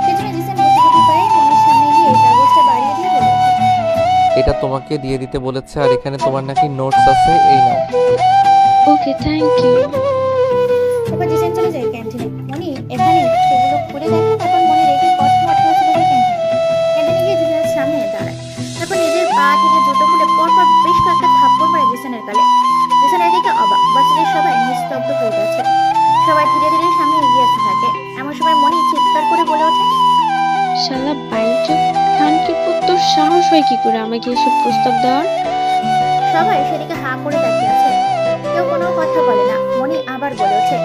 সেজন্য জিসান গুটি পায়ে মনির সামনে গিয়ে কাগজটা বাড়িয়ে দিয়ে বলে ওঠে, এটা তোমাকে দিয়ে দিতে বলেছে, আর এখানে তোমার নাকি নোটস আছে, এই নাও। ওকে, থ্যাংক ইউ। তারপর জিসান চলে যায় ক্যান্টিনে। মনি এখানে সেগুলো খুলে দেখে। তারপর মনি রেখে কসমট হয়ে চলে যায় ক্যান্টিনে গিয়ে জিসানের সামনে দাঁড়ায়। তারপর নিজের পা থেকে জুতো খুলে পরপর বেশ কয়েকটা থাপ্পড় মারে জিসানের গালে। জিসান একদিকে অবাক, বাচ্চাদের সবাই নিস্তব্ধ হয়ে গেছে। সবাই ধীরে ধীরে সামনে এগিয়ে আসতে থাকে। এমন সময় মনি চিৎকার করে বলে ওঠে, শালা বাইঞ্চোদ খানকে পুত্তর সাহস হয় কি করে আমাকে এসব প্রস্তাব দেওয়ার? সবাই সেদিকে হাঁ করে তাকিয়ে আছে, কেউ কোনো কথা বলে না। মনি আবার বলে ওঠে,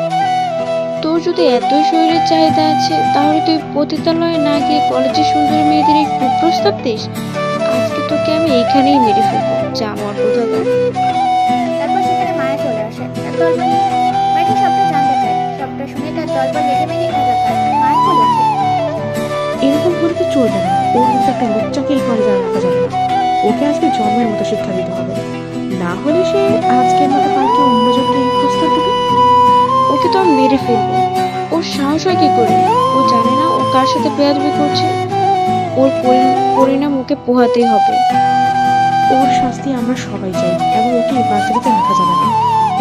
তোর যদি এতই শরীরের চাহিদা আছে তাহলে তুই পতিতালয়ে না গিয়ে কলেজের সুন্দর মেয়েদের একটু প্রস্তাব দিস। আজকে তোকে আমি এইখানেই মেরে ফেলবো, যা আমার কোথাকার। তারপর সেখানে মায়া চলে আসে। তার দলবল নিয়ে মায়াকে সবটা জানতে চায়। সবটা শুনে তার দলবল লেগে মেগে একাকার। মায়া বলে ওঠে, এরকম করে তো চলবে না। ওর মতো একটা বাচ্চাকে এই কলেজে আর রাখা যাবে না। ওকে আজকে জন্মের মতো শিক্ষা দিতে হবে, না হলে সে আজকের মতো কালকে অন্য জনকে এই প্রস্তাব দেবে। ওকে তো আমি মেরে ফেলবো। ওর সাহস হয় কি করে? ও জানে না ও কার সাথে বেয়াদবি করছে। ওর পরিণাম ওকে পোহাতেই হবে। ওর শাস্তি আমরা সবাই চাই, এবং ওকে এই বাচ্চাটিতে রাখা যাবে না।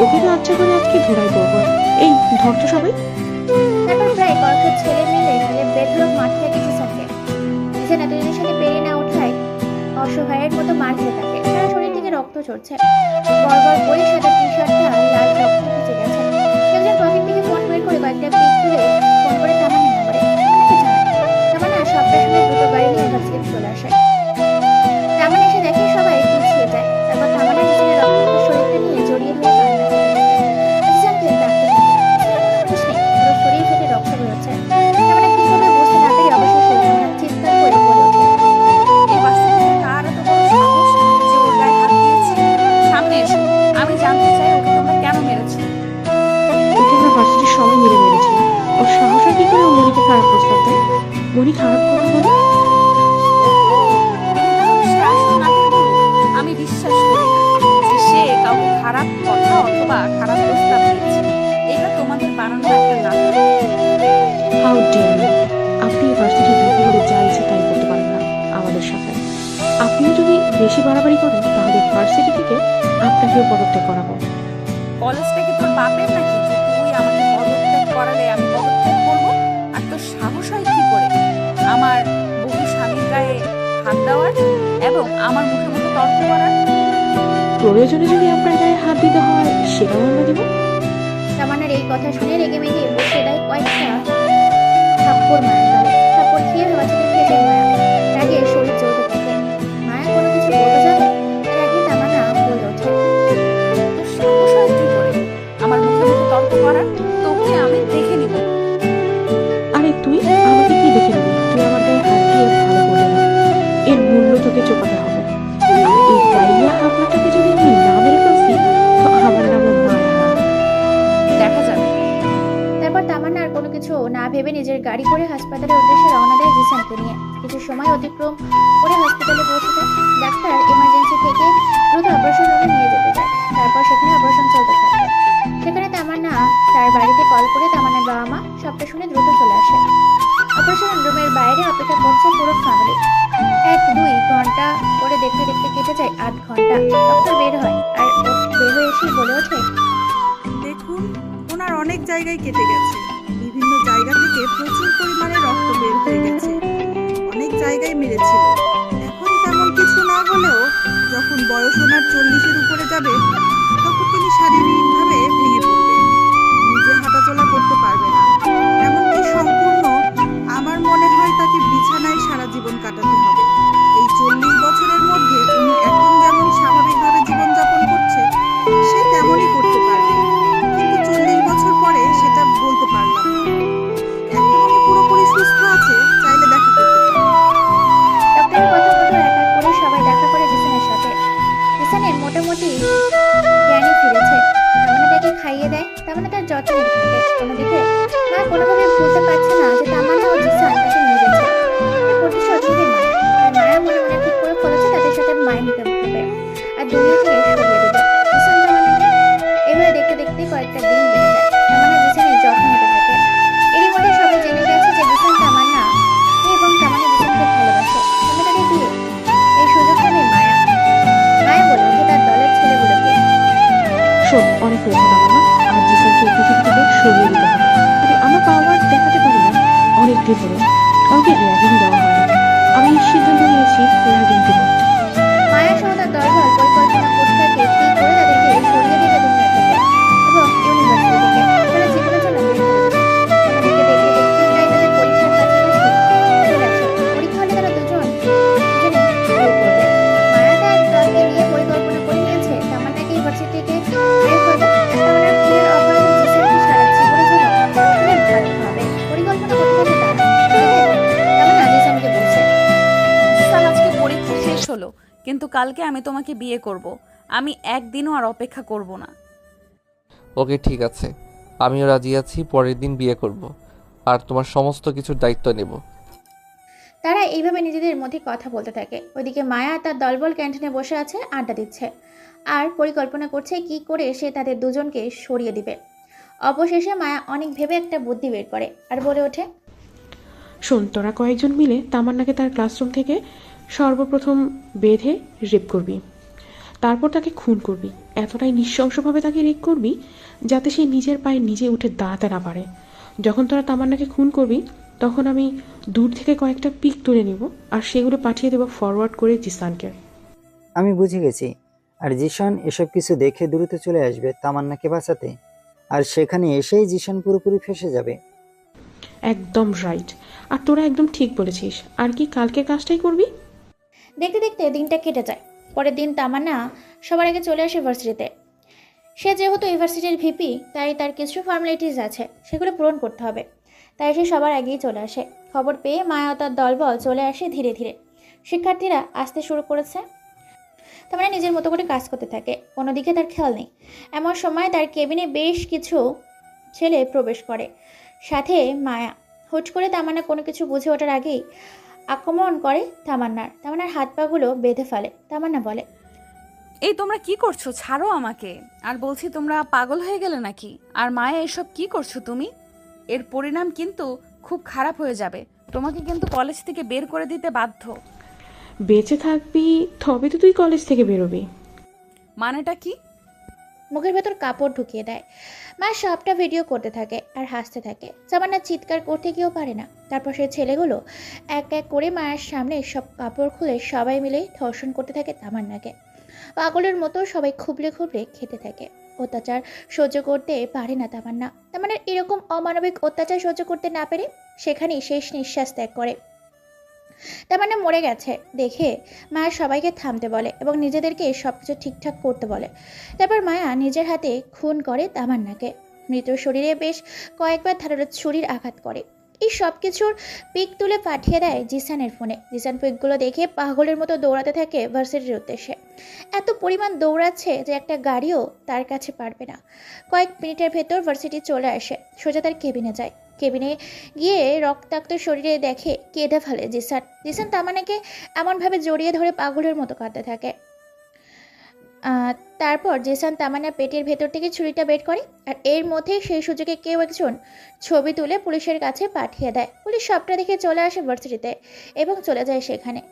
ওকে তো আচ্ছা করে আজকে ধরাই করবো। এই ধর তো সবাই। তারপর প্রায় কয়েকটা ছেলে মিলে বেধড়ক মাঠে থাকে জিসানকে। জিসান এতজনের সাথে পেরে না ওঠায় অসহায়ের মতো মার খেয়ে থাকে। তার শরীর থেকে রক্ত ঝরছে। গড়গড় করে সাদা টি শার্টটা লাল রক্ত ভিজে গেছে। একজন পকেট থেকে ফোন বের করে কয়েকটা পিক তুলে ফোন করে তামান্না নাম্বারে তামান্নাকে জানায়। তামান্না সবটা শুনে দ্রুত গাড়ি নিয়ে ভার্সিটিতে চলে আসে। তামান্না এসে দেখে সবাই পিছিয়ে যায়। তারপর তামান্না জিসানের রক্তাক্ত শরীরটা নিয়ে জড়িয়ে ধরে কান্না করতে থাকে। জিসানকে ডাক্তার নিয়ে যায়। জিসানের কোনো দোষ নেই, পুরো শরীর থেকে রক্ত বেরোচ্ছে। তামান্না কি করবে বুঝতে না পেরে অবশেষে তামান্না চিৎকার করে বলে ওঠে, এই ভার্সিটিতে কার এত বড় সাহস যে ওর গায়ে হাত দিয়েছে? সামনে এসো, আমি জানতে চাই ওকে তোমরা কেন মেরেছো। ওকে আমরা ভার্সিটির সবাই মিলে মেরেছি। ওর সাহস হয় কি করে ও মনিকে খারাপ প্রস্তাব দেয়? মনি খারাপ কথা বলে? সে আসল নাটক করুক, আমি বিশ্বাস করি না যে সে কাউকে খারাপ কথা অথবা খারাপ প্রস্তাব দিয়েছে। এটা তোমাদের বানানো একটা নাটক। How dare you! আপনি এই ভার্সিটির বিপরীতে যা ইচ্ছে তাই করতে পারেন না আমাদের সাথে। আপনিও যদি বেশি বাড়াবাড়ি করেন তাহলে ভার্সিটি থেকে আপনাকেও পদত্যাগ করাবো। কলেজটা কি তোর বাপের নাকি যে তুই আমাকে পদত্যাগ করালে আমি পদত্যাগ করবো? আর তোর সাহস হয় কি করে আমার বহু স্বামীর গায়ে হাত দেওয়ার এবং আমার মুখে মুখে তর্ক করার? প্রয়োজনে যদি আপনার গায়ে হাত দিতে হয় সেটাও আমরা দেবো। তামান্নার এই কথা শুনে রেগে মেগে বসে দেয় কয়েকটা থাপ্পড় মায়ের গালে। থাপ্পড় খেয়ে বাচ্চাকে খেয়ে যায় মায়া। রাগে শরীর জ্বলতে থাকে। মায়া কোনো কিছু বলতে যাবে এর আগে তামান্না বলে ওঠে, তোর সাহস হয় কি করে আমার মুখে মুখে তর্ক করার? তোকে আমি দেখে নিব। আরে তুই আমাকে কি দেখে নিবি? তুই আমার গায়ে হাত দিয়ে ভালো করলি না, এর মূল্য তোকে চোকাতে হবে। আর এই গাইয়া আপনাটাকে যদি আমি না মেরে ফেলছি তো আমার নামও মায়া না। দেখা যাবে। তারপর তামান্না আর কোনো কিছু না ভেবে নিজের গাড়ি করে হাসপাতালের উদ্দেশ্যে রওনা দেয় জিসানকে নিয়ে। কিছু সময় অতিক্রম করে হসপিটালে পৌঁছে যায়। ডাক্তার এমার্জেন্সি থেকে দ্রুত অপারেশন রুমে নিয়ে যেতে যায়। তারপর সেখানে অপারেশন চলতে থাকে। সেখানে তামান্না তার বাড়িতে কল করে তামান্নার বাবা মা সবটা শুনে দ্রুত চলে আসে। অপারেশন রুমের বাইরে অপেক্ষা করছে পুরো ফ্যামিলি। 1-2 ঘন্টা করে দেখতে দেখতে কেটে যায় 8 ঘন্টা। ডক্টর বের হয় আর বের হয়ে এসে বলে ওঠে, দেখুন, ওনার অনেক জায়গায় কেটে গেছে। বিভিন্ন জায়গা থেকে প্রচুর পরিমাণে রক্ত বের হয়ে গেছে। অনেক জায়গায় মেরেছিল। এখন তেমন কিছু না হলেও যখন বয়স ওনার 40-এর উপরে যাবে তখন তিনি শারীরিকভাবে ভেঙে পড়বে, নিজে হাঁটাচলা করতে পারবে না। এমনকি সম্পূর্ণ আমার মনে হয় তাকে বিছানায় সারা জীবন কাটাতে হবে। এই 40 বছরের মধ্যে উনি এখন যেমন স্বাভাবিকভাবে জীবনযাপন করছে সে তেমনই করতে পারবে, কিন্তু 40 বছর পরে সেটা বলতে পারলাম না। এখন উনি পুরোপুরি সুস্থ আছে, চাইলে দেখা করতে পারে। ডক্টরের কথা মতো এক এক করে সবাই দেখা করে জিসানের সাথে। জিসানের মোটামুটি জ্ঞানই ফিরেছে। দেব না। কাউকে র্যাগিং দেওয়া হয় না। আমি সিদ্ধান্ত নিয়েছি র্যাগিং দেব। মায়া সহ তার দলবল পরিকল্পনা করতে থাকে কি করে তাদেরকে সরিয়ে দিবে দুনিয়া থেকে এবং ইউনিভার্সিটি থেকে, তাহলে জীবনের জন্য বের করে দিবে। অন্যদিকে দেখতে দেখতে প্রায় তাদের পরীক্ষার কাছাকাছি চলে আসে। পরীক্ষা হলে তারা দুজনে বিয়ে করবে। মায়া তার দলকে নিয়ে পরিকল্পনা করে নিয়েছে তামান্নাকে ইউনিভার্সিটি থেকে বের করবে। তামান্নার প্রিয়ের অপরাধী জিসানকে সারা জীবনের জন্য তুলে ভাত খাওয়াবে। পরিকল্পনা করতে থাকে তারা। তামান্না জিসানকে বলছে, জিসান, আজকে পরীক্ষা শেষ হলো, কিন্তু কালকে আমি তোমাকে বিয়ে করব। আমি একদিনও আর অপেক্ষা করব না। ওকে ঠিক আছে, আমিও রাজি আছি। পরের দিন বিয়ে করব, আর তোমার সমস্ত কিছুর দায়িত্ব নেব। তারা এইভাবে নিজেদের মধ্যে কথা বলতে থাকে। ওইদিকে মায়া তার দলবল ক্যান্টিনে বসে আছে, আড্ডা দিচ্ছে আর পরিকল্পনা করছে কি করে সে তাদের দুজনকে সরিয়ে দিবে। অবশেষে মায়া অনেক ভেবে একটা বুদ্ধি বের করে আর বলে ওঠে, শোন, তোরা কয়েকজন মিলে তামান্নাকে তার ক্লাসরুম থেকে সর্বপ্রথম বেঁধে রেপ করবি, তারপর তাকে খুন করবি। এতটাই নৃশংসভাবে তাকে রেপ করবি যাতে সে নিজের পায়ে নিজে উঠে দাঁড়াতে না পারে। যখন তোরা তামান্নাকে খুন করবি তখন আমি দূর থেকে কয়েকটা পিক তুলে নিব আর সেগুলো পাঠিয়ে দেবো ফরওয়ার্ড করে জিসানকে। আমি বুঝে গেছি। আর জিশান এসব কিছু দেখে দ্রুত চলে আসবে তামান্নাকে বাঁচাতে, আর সেখানে এসেই জিশান পুরোপুরি ফেঁসে যাবে। একদম রাইট, আর তোরা একদম ঠিক বলেছিস। আর কি কালকে কাজটাই করবি? দেখতে দেখতে দিনটা কেটে যায়। পরের দিন তামান্না সবার আগে চলে আসে ভার্সিটিতে। সে যেহেতু ইউনিভার্সিটির ভিপি, তাই তার কিছু ফর্মালিটিস আছে, সেগুলো পূরণ করতে হবে। তাই সে সবার আগেই চলে আসে। খবর পেয়ে মায়া তার দলবল চলে আসে ধীরে ধীরে। শিক্ষার্থীরা আসতে শুরু করেছে। তার মানে নিজের মতো করে কাজ করতে থাকে, কোনো দিকে তার খেয়াল নেই। এমন সময় তার কেবিনে বেশ কিছু ছেলে প্রবেশ করে, সাথে মায়া। হুট করে তামান্না কোনো কিছু বুঝে ওঠার আগেই আক্রমণ করে তামান্নার হাত পাগুলো বেঁধে ফেলে। তামান্না বলে, এই তোমরা কি করছো? ছাড়ো আমাকে। আর বলছি, তোমরা পাগল হয়ে গেলে নাকি? আর মায়া, এসব কি করছো তুমি? এর পরিণাম কিন্তু খুব খারাপ হয়ে যাবে। তোমাকে কিন্তু কলেজ থেকে বের করে দিতে বাধ্য। বেঁচে থাকবি তবে তো তুই কলেজ থেকে বেরোবি। মানেটা কি? মুখের ভেতর কাপড় ঢুকিয়ে দেয়। মা সবটা ভিডিও করতে থাকে আর হাসতে থাকে। তামান্না চিৎকার করতে গিয়েও পারে না। তারপর সেই ছেলেগুলো এক এক করে মায়ের সামনে সব কাপড় খুলে সবাই মিলে ধর্ষণ করতে থাকে তামান্নাকে। পাগলের মতো সবাই খুবলে খুবলে খেতে থাকে। অত্যাচার সহ্য করতে পারে না তামান্নার এরকম অমানবিক অত্যাচার সহ্য করতে না পেরে সেখানেই শেষ নিঃশ্বাস ত্যাগ করে। তামান্না মরে গেছে দেখে মায়া সবাইকে থামতে বলে এবং নিজেদেরকে সবকিছু ঠিকঠাক করতে বলে। তারপর মায়া নিজের হাতে খুন করে তামান্নাকে। মৃত শরীরে বেশ কয়েকবার ধারালো ছুরির আঘাত করে। এই সব কিছুর পিক তুলে পাঠিয়ে দেয় জিসানের ফোনে। জিসান পিকগুলো দেখে পাগলের মতো দৌড়াতে থাকে ভার্সিটির উদ্দেশ্যে। এত পরিমাণ দৌড়াচ্ছে যে একটা গাড়িও তার কাছে পারবে না। কয়েক মিনিটের ভেতর ভার্সিটি চলে আসে। সোজা তার কেবিনে যায়। কেবিনে গিয়ে রক্তাক্ত শরীরে দেখে কেঁদে ফেলে জিসান তামান্নাকে এমনভাবে জড়িয়ে ধরে পাগলের মতো কাঁদতে থাকে। তারপর জিসান তামান্নার পেটের ভেতর থেকে ছুরিটা বের করে আর এর মধ্যে সেই সুযোগে কেউ একজন ছবি তুলে পুলিশের কাছে পাঠিয়ে দেয়। পুলিশ সবটা দেখে চলে আসে ভার্সিটিতে এবং চলে যায়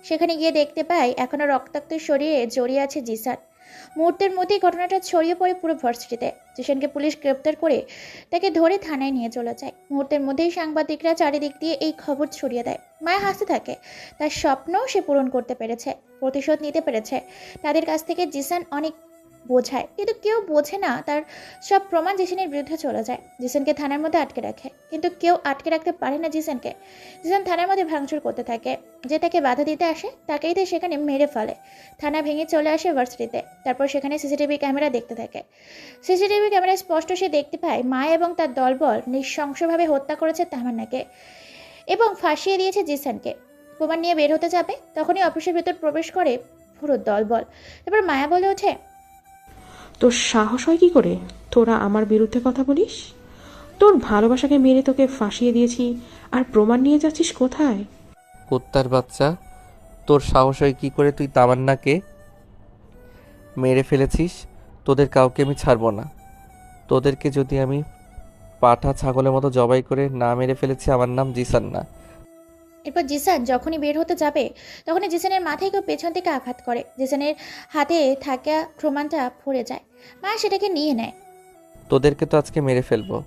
সেখানে গিয়ে দেখতে পায় এখনও রক্তাক্ত শরীরে জড়িয়ে আছে জিসান। মুহূর্তের মধ্যেই ঘটনাটা ছড়িয়ে পড়ে পুরো ভার্সিটিতে। জিসানকে পুলিশ গ্রেপ্তার করে তাকে ধরে থানায় নিয়ে চলে যায়। মুহূর্তের মধ্যেই সাংবাদিকরা চারিদিক দিয়ে এই খবর ছড়িয়ে দেয়। মায়া হাসতে থাকে। তার স্বপ্ন সে পূরণ করতে পেরেছে, প্রতিশোধ নিতে পেরেছে। তাদের কাছ থেকে জিসান অনেক বোঝায়, কিন্তু কেউ বোঝে না। তার সব প্রমাণ জিসানের বিরুদ্ধে চলে যায়। জিসানকে থানার মধ্যে আটকে রাখে, কিন্তু কেউ আটকে রাখতে পারে না জিসানকে। জিসান থানার মধ্যে ভাঙচুর করতে থাকে। যে তাকে বাধা দিতে আসে তাকেই তো সেখানে মেরে ফেলে। থানা ভেঙে চলে আসে ভার্সিটিতে। তারপর সেখানে সিসিটিভি ক্যামেরা দেখতে থাকে। সিসিটিভি ক্যামেরায় স্পষ্ট সে দেখতে পায় মায়া এবং তার দলবল নৃশংসভাবে হত্যা করেছে তামান্নাকে এবং ফাঁসিয়ে দিয়েছে জিসানকে। প্রমাণ নিয়ে বের হতে যাবে তখনই অফিসের ভেতর প্রবেশ করে পুরো দলবল। তারপর মায়া বলে ওঠে, তোর সাহস হয় কি করে তোরা আমার বিরুদ্ধে কথা বলিস? তোর ভালোবাসাকে মেরে তোকে ফাঁসিয়ে দিয়েছি আর প্রমাণ নিয়ে যাচ্ছিস কোথায়? কুত্তার বাচ্চা, তোর সাহস হয় কি করে তুই তামান্নাকে মেরে ফেলেছিস? তোদের কাউকে আমি ছাড়বো না। তোদেরকে যদি আমি পাঠা ছাগলের মতো জবাই করে না মেরে ফেলেছি, আমার নাম জিসান না। এরপর জিসান যখনই বের হতে যাবে তখনই জিসানের মাথায় কেউ পেছন থেকে আঘাত করে। জিসানের হাতে থাকা প্রমাণটা পড়ে যায়। মা সেটাকে নিয়ে নেয়। তোদেরকে তো আজকে মেরে ফেলবো।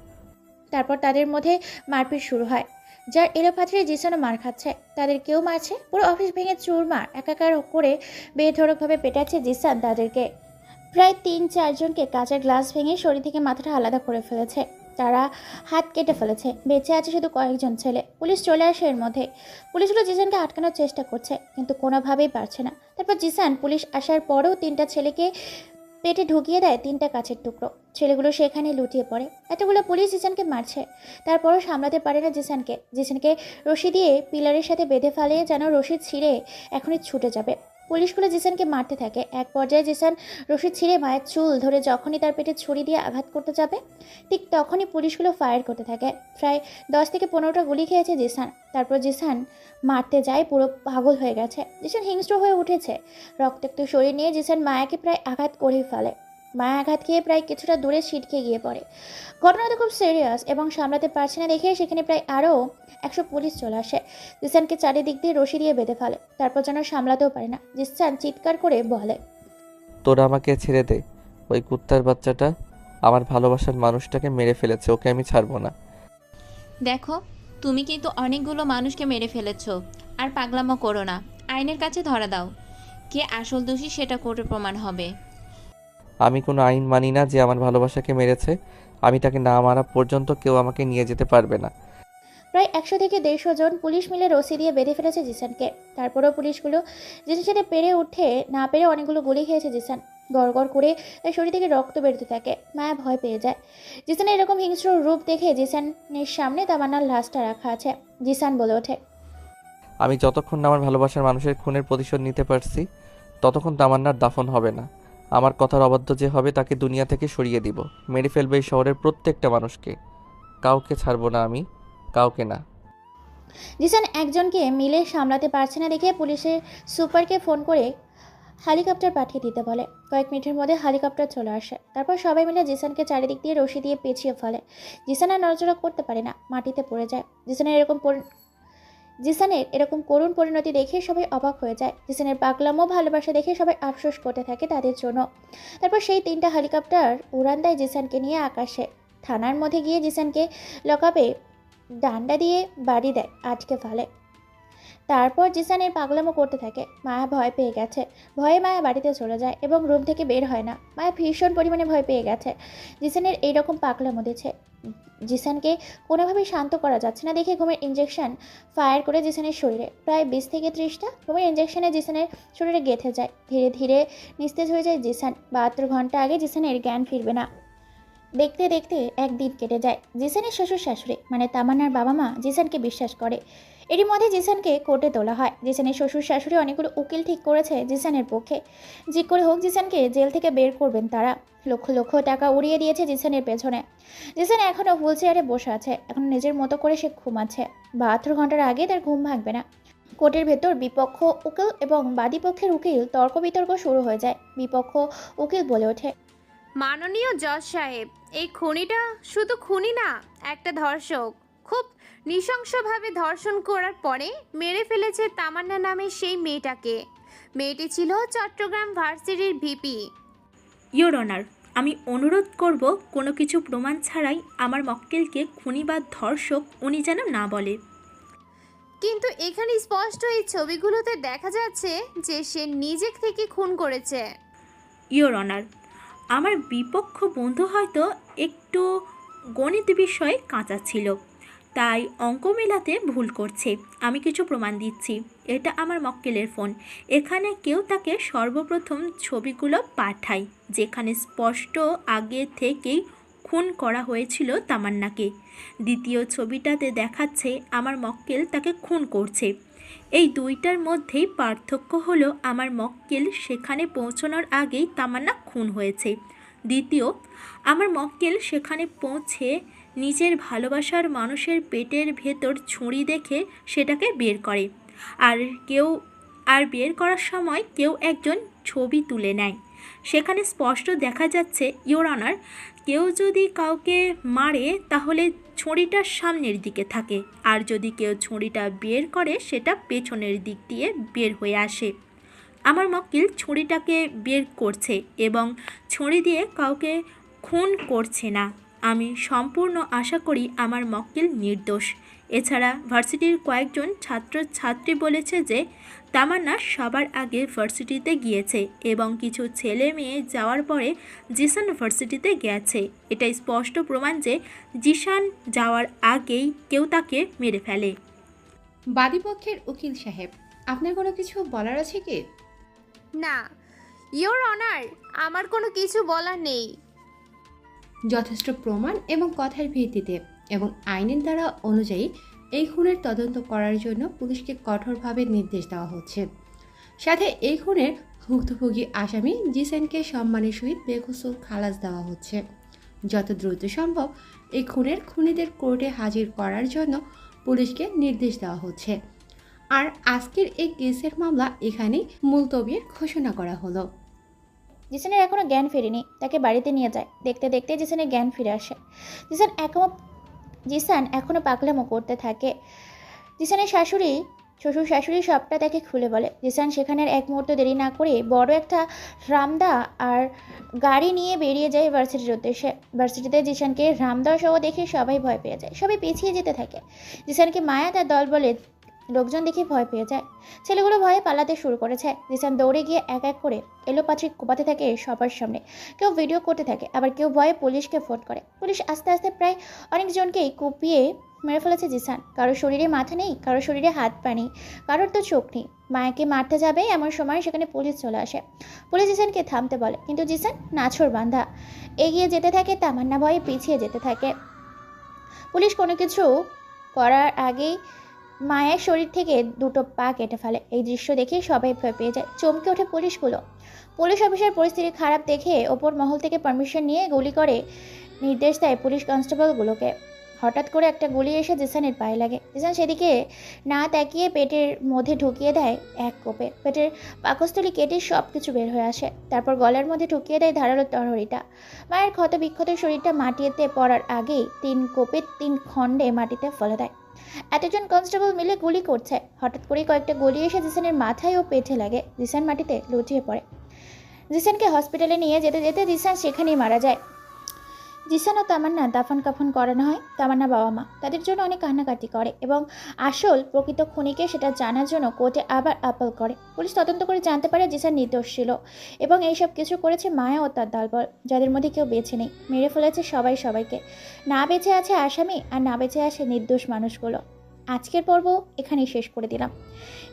তারপর তাদের মধ্যে মারপিট শুরু হয়। যার এলোপাথারি জিসানও মার খাচ্ছে, তাদের কেউ মারছে, পুরো অফিস ভেঙে চুরমার একাকার করে বেধড়কভাবে পেটাচ্ছে জিসান তাদেরকে। প্রায় 3-4 জনকে কাঁচের গ্লাস ভেঙে শরীর থেকে মাথাটা আলাদা করে ফেলেছে, তারা হাত কেটে ফেলেছে। বেঁচে আছে শুধু কয়েকজন ছেলে। পুলিশ চলে আসে এর মধ্যে। পুলিশগুলো জিসানকে আটকানোর চেষ্টা করছে, কিন্তু কোনোভাবেই পারছে না। তারপর জিসান পুলিশ আসার পরেও 3টা ছেলেকে পেটে ঢুকিয়ে দেয় 3টা কাঁচের টুকরো। ছেলেগুলো সেখানে লুটিয়ে পড়ে। এতগুলো পুলিশ জিসানকে মারছে, তারপরও সামলাতে পারে না জিসানকে রশি দিয়ে পিলারের সাথে বেঁধে ফেলে, যেন রশি ছিঁড়ে এখনই ছুটে যাবে। পুলিশগুলো জিসানকে মারতে থাকে। এক পর্যায়ে জিসান রশি ছিঁড়ে মায়ের চুল ধরে যখনই তার পেটে ছুরি দিয়ে আঘাত করতে যাবে, ঠিক তখনই পুলিশগুলো ফায়ার করতে থাকে। প্রায় 10 থেকে 15টা গুলি খেয়েছে জিসান। তারপর জিসান মারতে যায়, পুরো পাগল হয়ে গেছে। জিসান হিংস্র হয়ে উঠেছে। রক্তাক্ত শরীর নিয়ে জিসান মায়াকে প্রায় আঘাত করে ফেলে। মায়া আঘাত খেয়ে প্রায় কিছুটা দূরে ছিটকে গিয়ে পড়ে। ঘটনাটা খুব সিরিয়াস এবং সামলাতে পারছে না দেখে সেখানে প্রায় আরও 100 পুলিশ চলে আসে। জিসানকে চারিদিক দিয়ে রশি দিয়ে বেঁধে ফেলে, তারপর যেন সামলাতেও পারে না। জিসান চিৎকার করে বলে, তোরা আমাকে ছেড়ে দে। ওই কুত্তার বাচ্চাটা আমার ভালোবাসার মানুষটাকে মেরে ফেলেছে, ওকে আমি ছাড়বো না। দেখো, তুমি কিন্তু অনেকগুলো মানুষকে মেরে ফেলেছো, আর পাগলামো করো না। আইনের কাছে ধরা দাও, কে আসল দোষী সেটা কোর্টে প্রমাণ হবে। আমি কোনো আইন মানি না। যে আমার ভালোবাসাকে মেরেছে, আমি তাকে না মারা পর্যন্ত কেউ আমাকে নিয়ে যেতে পারবে না। প্রায় 100 থেকে 150 জন পুলিশ মিলে রশি দিয়ে বেঁধে ফেলেছে জিসানকে। তারপরেও পুলিশগুলো জিসানের সাথে পেরে উঠে না পেরে অনেকগুলো গুলি খেয়েছে জিসান। গড়গড় করে তার শরীর থেকে রক্ত বেরোতে থাকে। মায়া ভয় পেয়ে যায়। জিসানের এরকম হিংস্র রূপ দেখে জিসানের সামনে তামান্নার লাশটা রাখা আছে। জিসান বলে ওঠে, আমি যতক্ষণ না আমার ভালোবাসার মানুষের খুনের প্রতিশোধ নিতে পারছি, ততক্ষণ তামান্নার দাফন হবে না। আমার কথার অবাধ্য যে হবে তাকে দুনিয়া থেকে সরিয়ে দিব। মেরে ফেলবে এই শহরের প্রত্যেকটা মানুষকে। কাউকে ছাড়বো না আমি, কাউকে না। জিসান একজনকে মিলে সামলাতে পারছে না দেখে পুলিশের সুপারকে ফোন করে হেলিকপ্টার পাঠিয়ে দিতে বলে। কয়েক মিনিটের মধ্যে হেলিকপ্টার চলে আসে। তারপর সবাই মিলে জিসানকে চারিদিক দিয়ে রশি দিয়ে পেঁচিয়ে ফেলে। জিসান আর নড়াচড়া করতে পারে না, মাটিতে পড়ে যায়। জিসানের এরকম করুণ পরিণতি দেখে সবাই অবাক হয়ে যায়। জিসানের পাগলামো ভালোবাসা দেখে সবাই আফসোস করতে থাকে তাদের জন্য। তারপর সেই 3টা হেলিকপ্টার উড়ান দেয় জিসানকে নিয়ে আকাশে। থানার মধ্যে গিয়ে জিসানকে লকআপে ডান্ডা দিয়ে বাড়ি দেয়, আটকে ফেলে। তারপর জিসানের পাগলামো করতে থাকে। মায়া ভয় পেয়ে গেছে। ভয়ে মায়া বাড়িতে চলে যায় এবং রুম থেকে বের হয় না। মায়া ভীষণ পরিমাণে ভয় পেয়ে গেছে। জিসানের এইরকম পাগলামো দিচ্ছে। জিসানকে কোনোভাবেই শান্ত করা যাচ্ছে না দেখে ঘুমের ইঞ্জেকশন ফায়ার করে জিসানের শরীরে। প্রায় 20 থেকে 30টা ঘুমের ইঞ্জেকশনে জিসানের শরীরে গেঁথে যায়। ধীরে ধীরে নিস্তেজ হয়ে যায় জিসান। 72 ঘন্টা আগে জিসানের জ্ঞান ফিরবে না। দেখতে দেখতে একদিন কেটে যায়। জিসানের শ্বশুর শাশুড়ি মানে তামান্নার বাবা মা জিসানকে বিশ্বাস করে। এরই মধ্যে জিসানকে কোর্টে তোলা হয়। জিসানের শ্বশুর শাশুড়ি অনেকগুলো উকিল ঠিক করেছে জিসানের পক্ষে। যে করে হোক জিসানকে জেল থেকে বের করবেন তারা। লক্ষ লক্ষ টাকা উড়িয়ে দিয়েছে জিসানের পেছনে। জিসান এখনও হুইল চেয়ারে বসে আছে। এখন নিজের মতো করে সে ঘুমাচ্ছে। 72 ঘন্টার আগে তার ঘুম ভাঙবে না। কোর্টের ভেতর বিপক্ষ উকিল এবং বাদী পক্ষের উকিল তর্ক বিতর্ক শুরু হয়ে যায়। বিপক্ষ উকিল বলে ওঠে, মাননীয় জজ সাহেব, এই খুনিটা শুধু খুনি না, একটা ধর্ষক। খুব নৃশংসভাবে ধর্ষণ করার পরে মেরে ফেলেছে তামান্না নামের সেই মেয়েটাকে। মেয়েটি ছিল চট্টগ্রাম ভার্সিটির ভিপি। ইয়োর অনার, আমি অনুরোধ করব কোনো কিছু প্রমাণ ছাড়াই আমার মক্কেলকে খুনি বা ধর্ষক উনি যেন না বলে। কিন্তু এখানে স্পষ্ট এই ছবিগুলোতে দেখা যাচ্ছে যে সে নিজে থেকে খুন করেছে। ইয়োর অনার, আমার বিপক্ষ বন্ধু হয়তো একটু গণিত বিষয়ে কাঁচা ছিল, তাই অঙ্ক মেলাতে ভুল করছে। আমি কিছু প্রমাণ দিচ্ছি। এটা আমার মক্কেলের ফোন। এখানে কেউ তাকে সর্বপ্রথম ছবিগুলো পাঠায়, যেখানে স্পষ্ট আগে থেকেই খুন করা হয়েছিল তামান্নাকে। দ্বিতীয় ছবিটাতে দেখাচ্ছে আমার মক্কেল তাকে খুন করছে। এই দুইটার মধ্যেই পার্থক্য হলো আমার মক্কেল সেখানে পৌঁছানোর আগেই তামান্না খুন হয়েছে। দ্বিতীয়, আমার মক্কেল সেখানে পৌঁছে নিজের ভালোবাসার মানুষের পেটের ভেতর ছুরি দেখে সেটাকে বের করে। আর বের করার সময় কেউ একজন ছবি তুলে নেয়। সেখানে স্পষ্ট দেখা যাচ্ছে ইয়োর অনার, কেউ যদি কাউকে মারে তাহলে ছুরিটা সামনের দিকে থাকে, আর যদি কেউ ছুরিটা বের করে সেটা পেছনের দিক দিয়ে বের হয়ে আসে। আমার মক্কেল ছুরিটাকে বের করছে এবং ছুরি দিয়ে কাউকে খুন করছে না। আমি সম্পূর্ণ আশা করি আমার মক্কেল নির্দোষ। এছাড়া ভার্সিটির কয়েকজন ছাত্রছাত্রী বলেছে যে তামান্না সবার আগে ভার্সিটিতে গিয়েছে এবং কিছু ছেলে মেয়ে যাওয়ার পরে জিসান ভার্সিটিতে গেছে। এটা স্পষ্ট প্রমাণ যে জিসান যাওয়ার আগেই কেউ তাকে মেরে ফেলে। বাদীপক্ষের উকিল সাহেব, আপনার কোনো কিছু বলার আছে কি? না, ইয়োর অনার, আমার কোনো কিছু বলার নেই। যথেষ্ট প্রমাণ এবং কথার ভিত্তিতে এবং আইনের দ্বারা অনুযায়ী এই খুনের তদন্ত করার জন্য পুলিশকে কঠোরভাবে নির্দেশ দেওয়া হচ্ছে। সাথে এই খুনের ভুক্তভোগী আসামি জিসানকে সম্মানের সহিত বেকসুর খালাস দেওয়া হচ্ছে। যত দ্রুত সম্ভব এই খুনের খুনিদের কোর্টে হাজির করার জন্য পুলিশকে নির্দেশ দেওয়া হচ্ছে। আর আজকের এই কেসের মামলা এখানেই মুলতবির ঘোষণা করা হলো। জিসানের এখনও জ্ঞান ফেরেনি। তাকে বাড়িতে নিয়ে যায়। দেখতে দেখতে জিসানের জ্ঞান ফিরে আসে। জিসান এখনও পাগলামো করতে থাকে। জিসানের শ্বশুর শাশুড়ি সবটা তাকে খুলে বলে। জিসান সেখানের এক মুহূর্ত দেরি না করে বড় একটা রামদা আর গাড়ি নিয়ে বেরিয়ে যায় ভার্সিটির উদ্দেশ্যে। ভার্সিটিতে জিসানকে রামদা সহ দেখে সবাই ভয় পেয়ে যায়। সবাই পিছিয়ে যেতে থাকে। জিসানকে মায়া তার দল বলে লোকজন দেখে ভয় পেয়ে যায়। ছেলেগুলো ভয়ে পালাতে শুরু করেছে। জিসান দৌড়ে গিয়ে এক এক করে এলোপাত্রিক কোপাতে থাকে সবার সামনে। কেউ ভিডিও করতে থাকে, আবার কেউ ভয়ে পুলিশকে ফোন করে। পুলিশ আস্তে আস্তে প্রায় অনেকজনকেই কুপিয়ে মেরে ফেলেছে জিসান। কারোর শরীরে মাথা নেই, কারোর শরীরে হাত পা নেই, কারোর তো চোখ নেই। মায়াকে মারতে যাবে এমন সময় সেখানে পুলিশ চলে আসে। পুলিশ জিসানকে থামতে বলে, কিন্তু জিসান নাছোড় বান্ধা এগিয়ে যেতে থাকে। তামান্না ভয়ে পিছিয়ে যেতে থাকে। পুলিশ কোনো কিছু করার আগেই মায়ের শরীর থেকে দুটো পা কেটে ফেলে। এই দৃশ্য দেখে সবাই ভয় পেয়ে যায়। চমকে ওঠে পুলিশগুলো। পুলিশ অফিসার পরিস্থিতি খারাপ দেখে ওপর মহল থেকে পারমিশন নিয়ে গুলি করে নির্দেশ দেয় পুলিশ কনস্টেবলগুলোকে। হঠাৎ করে একটা গুলি এসে জিসানের পায়ে লাগে। জিসান সেদিকে না তাকিয়ে পেটের মধ্যে ঢুকিয়ে দেয় এক কোপে। পেটের পাকস্থলী কেটে সব কিছু বের হয়ে আসে। তারপর গলার মধ্যে ঢুকিয়ে দেয় ধারালো তরহরিটা। মায়ের ক্ষত বিক্ষত শরীরটা মাটিতে পড়ার আগেই 3 কোপে 3 খণ্ডে মাটিতে ফেলে দেয়। এতজন কনস্টেবল মিলে গুলি করছে। হঠাৎ করে কয়েকটা গুলি এসে জিসানের মাথায় ও পেটে লাগে। জিসান মাটিতে লুটিয়ে পড়ে। জিসানকে হসপিটালে নিয়ে যেতে যেতে জিসান সেখানেই মারা যায়। জিসান ও তামান্না দাফন কাফন করানো হয়। তামান্না বাবা মা তাদের জন্য অনেক কান্নাকাটি করে এবং আসল প্রকৃত খুনিকে সেটা জানার জন্য কোর্টে আবার আপিল করে। পুলিশ তদন্ত করে জানতে পারে জিসান নির্দোষ ছিল এবং এইসব কিছু করেছে মায়া ও তার দলবল, যাদের মধ্যে কেউ বেঁচে নেই। মেরে ফেলেছে সবাইকে। না বেঁচে আছে আসামি আর না বেঁচে আছে নির্দোষ মানুষগুলো। আজকের পর্ব এখানেই শেষ করে দিলাম।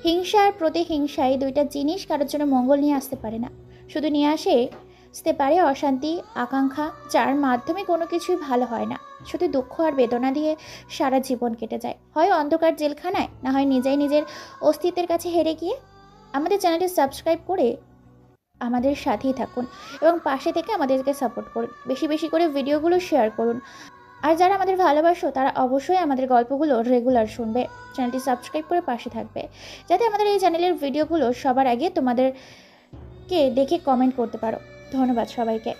হিংসা আর প্রতিহিংসায় দুইটা জিনিস কারোর জন্য মঙ্গল নিয়ে আসতে পারে না, শুধু নিয়ে আসতে পারে অশান্তি, আকাঙ্ক্ষা, যার মাধ্যমে কোনো কিছুই ভালো হয় না। শুধু দুঃখ আর বেদনা দিয়ে সারা জীবন কেটে যায়, হয় অন্ধকার জেলখানায়, না হয় নিজের অস্তিত্বের কাছে হেরে গিয়ে। আমাদের চ্যানেলটি সাবস্ক্রাইব করে আমাদের সাথেই থাকুন এবং পাশে থেকে আমাদেরকে সাপোর্ট করুন। বেশি বেশি করে ভিডিওগুলো শেয়ার করুন। আর যারা আমাদের ভালোবাসো তারা অবশ্যই আমাদের গল্পগুলো রেগুলার শুনবে। চ্যানেলটি সাবস্ক্রাইব করে পাশে থাকবে, যাতে আমাদের এই চ্যানেলের ভিডিওগুলো সবার আগে তোমাদেরকে দেখে কমেন্ট করতে পারো। ধন্যবাদ সবাইকে।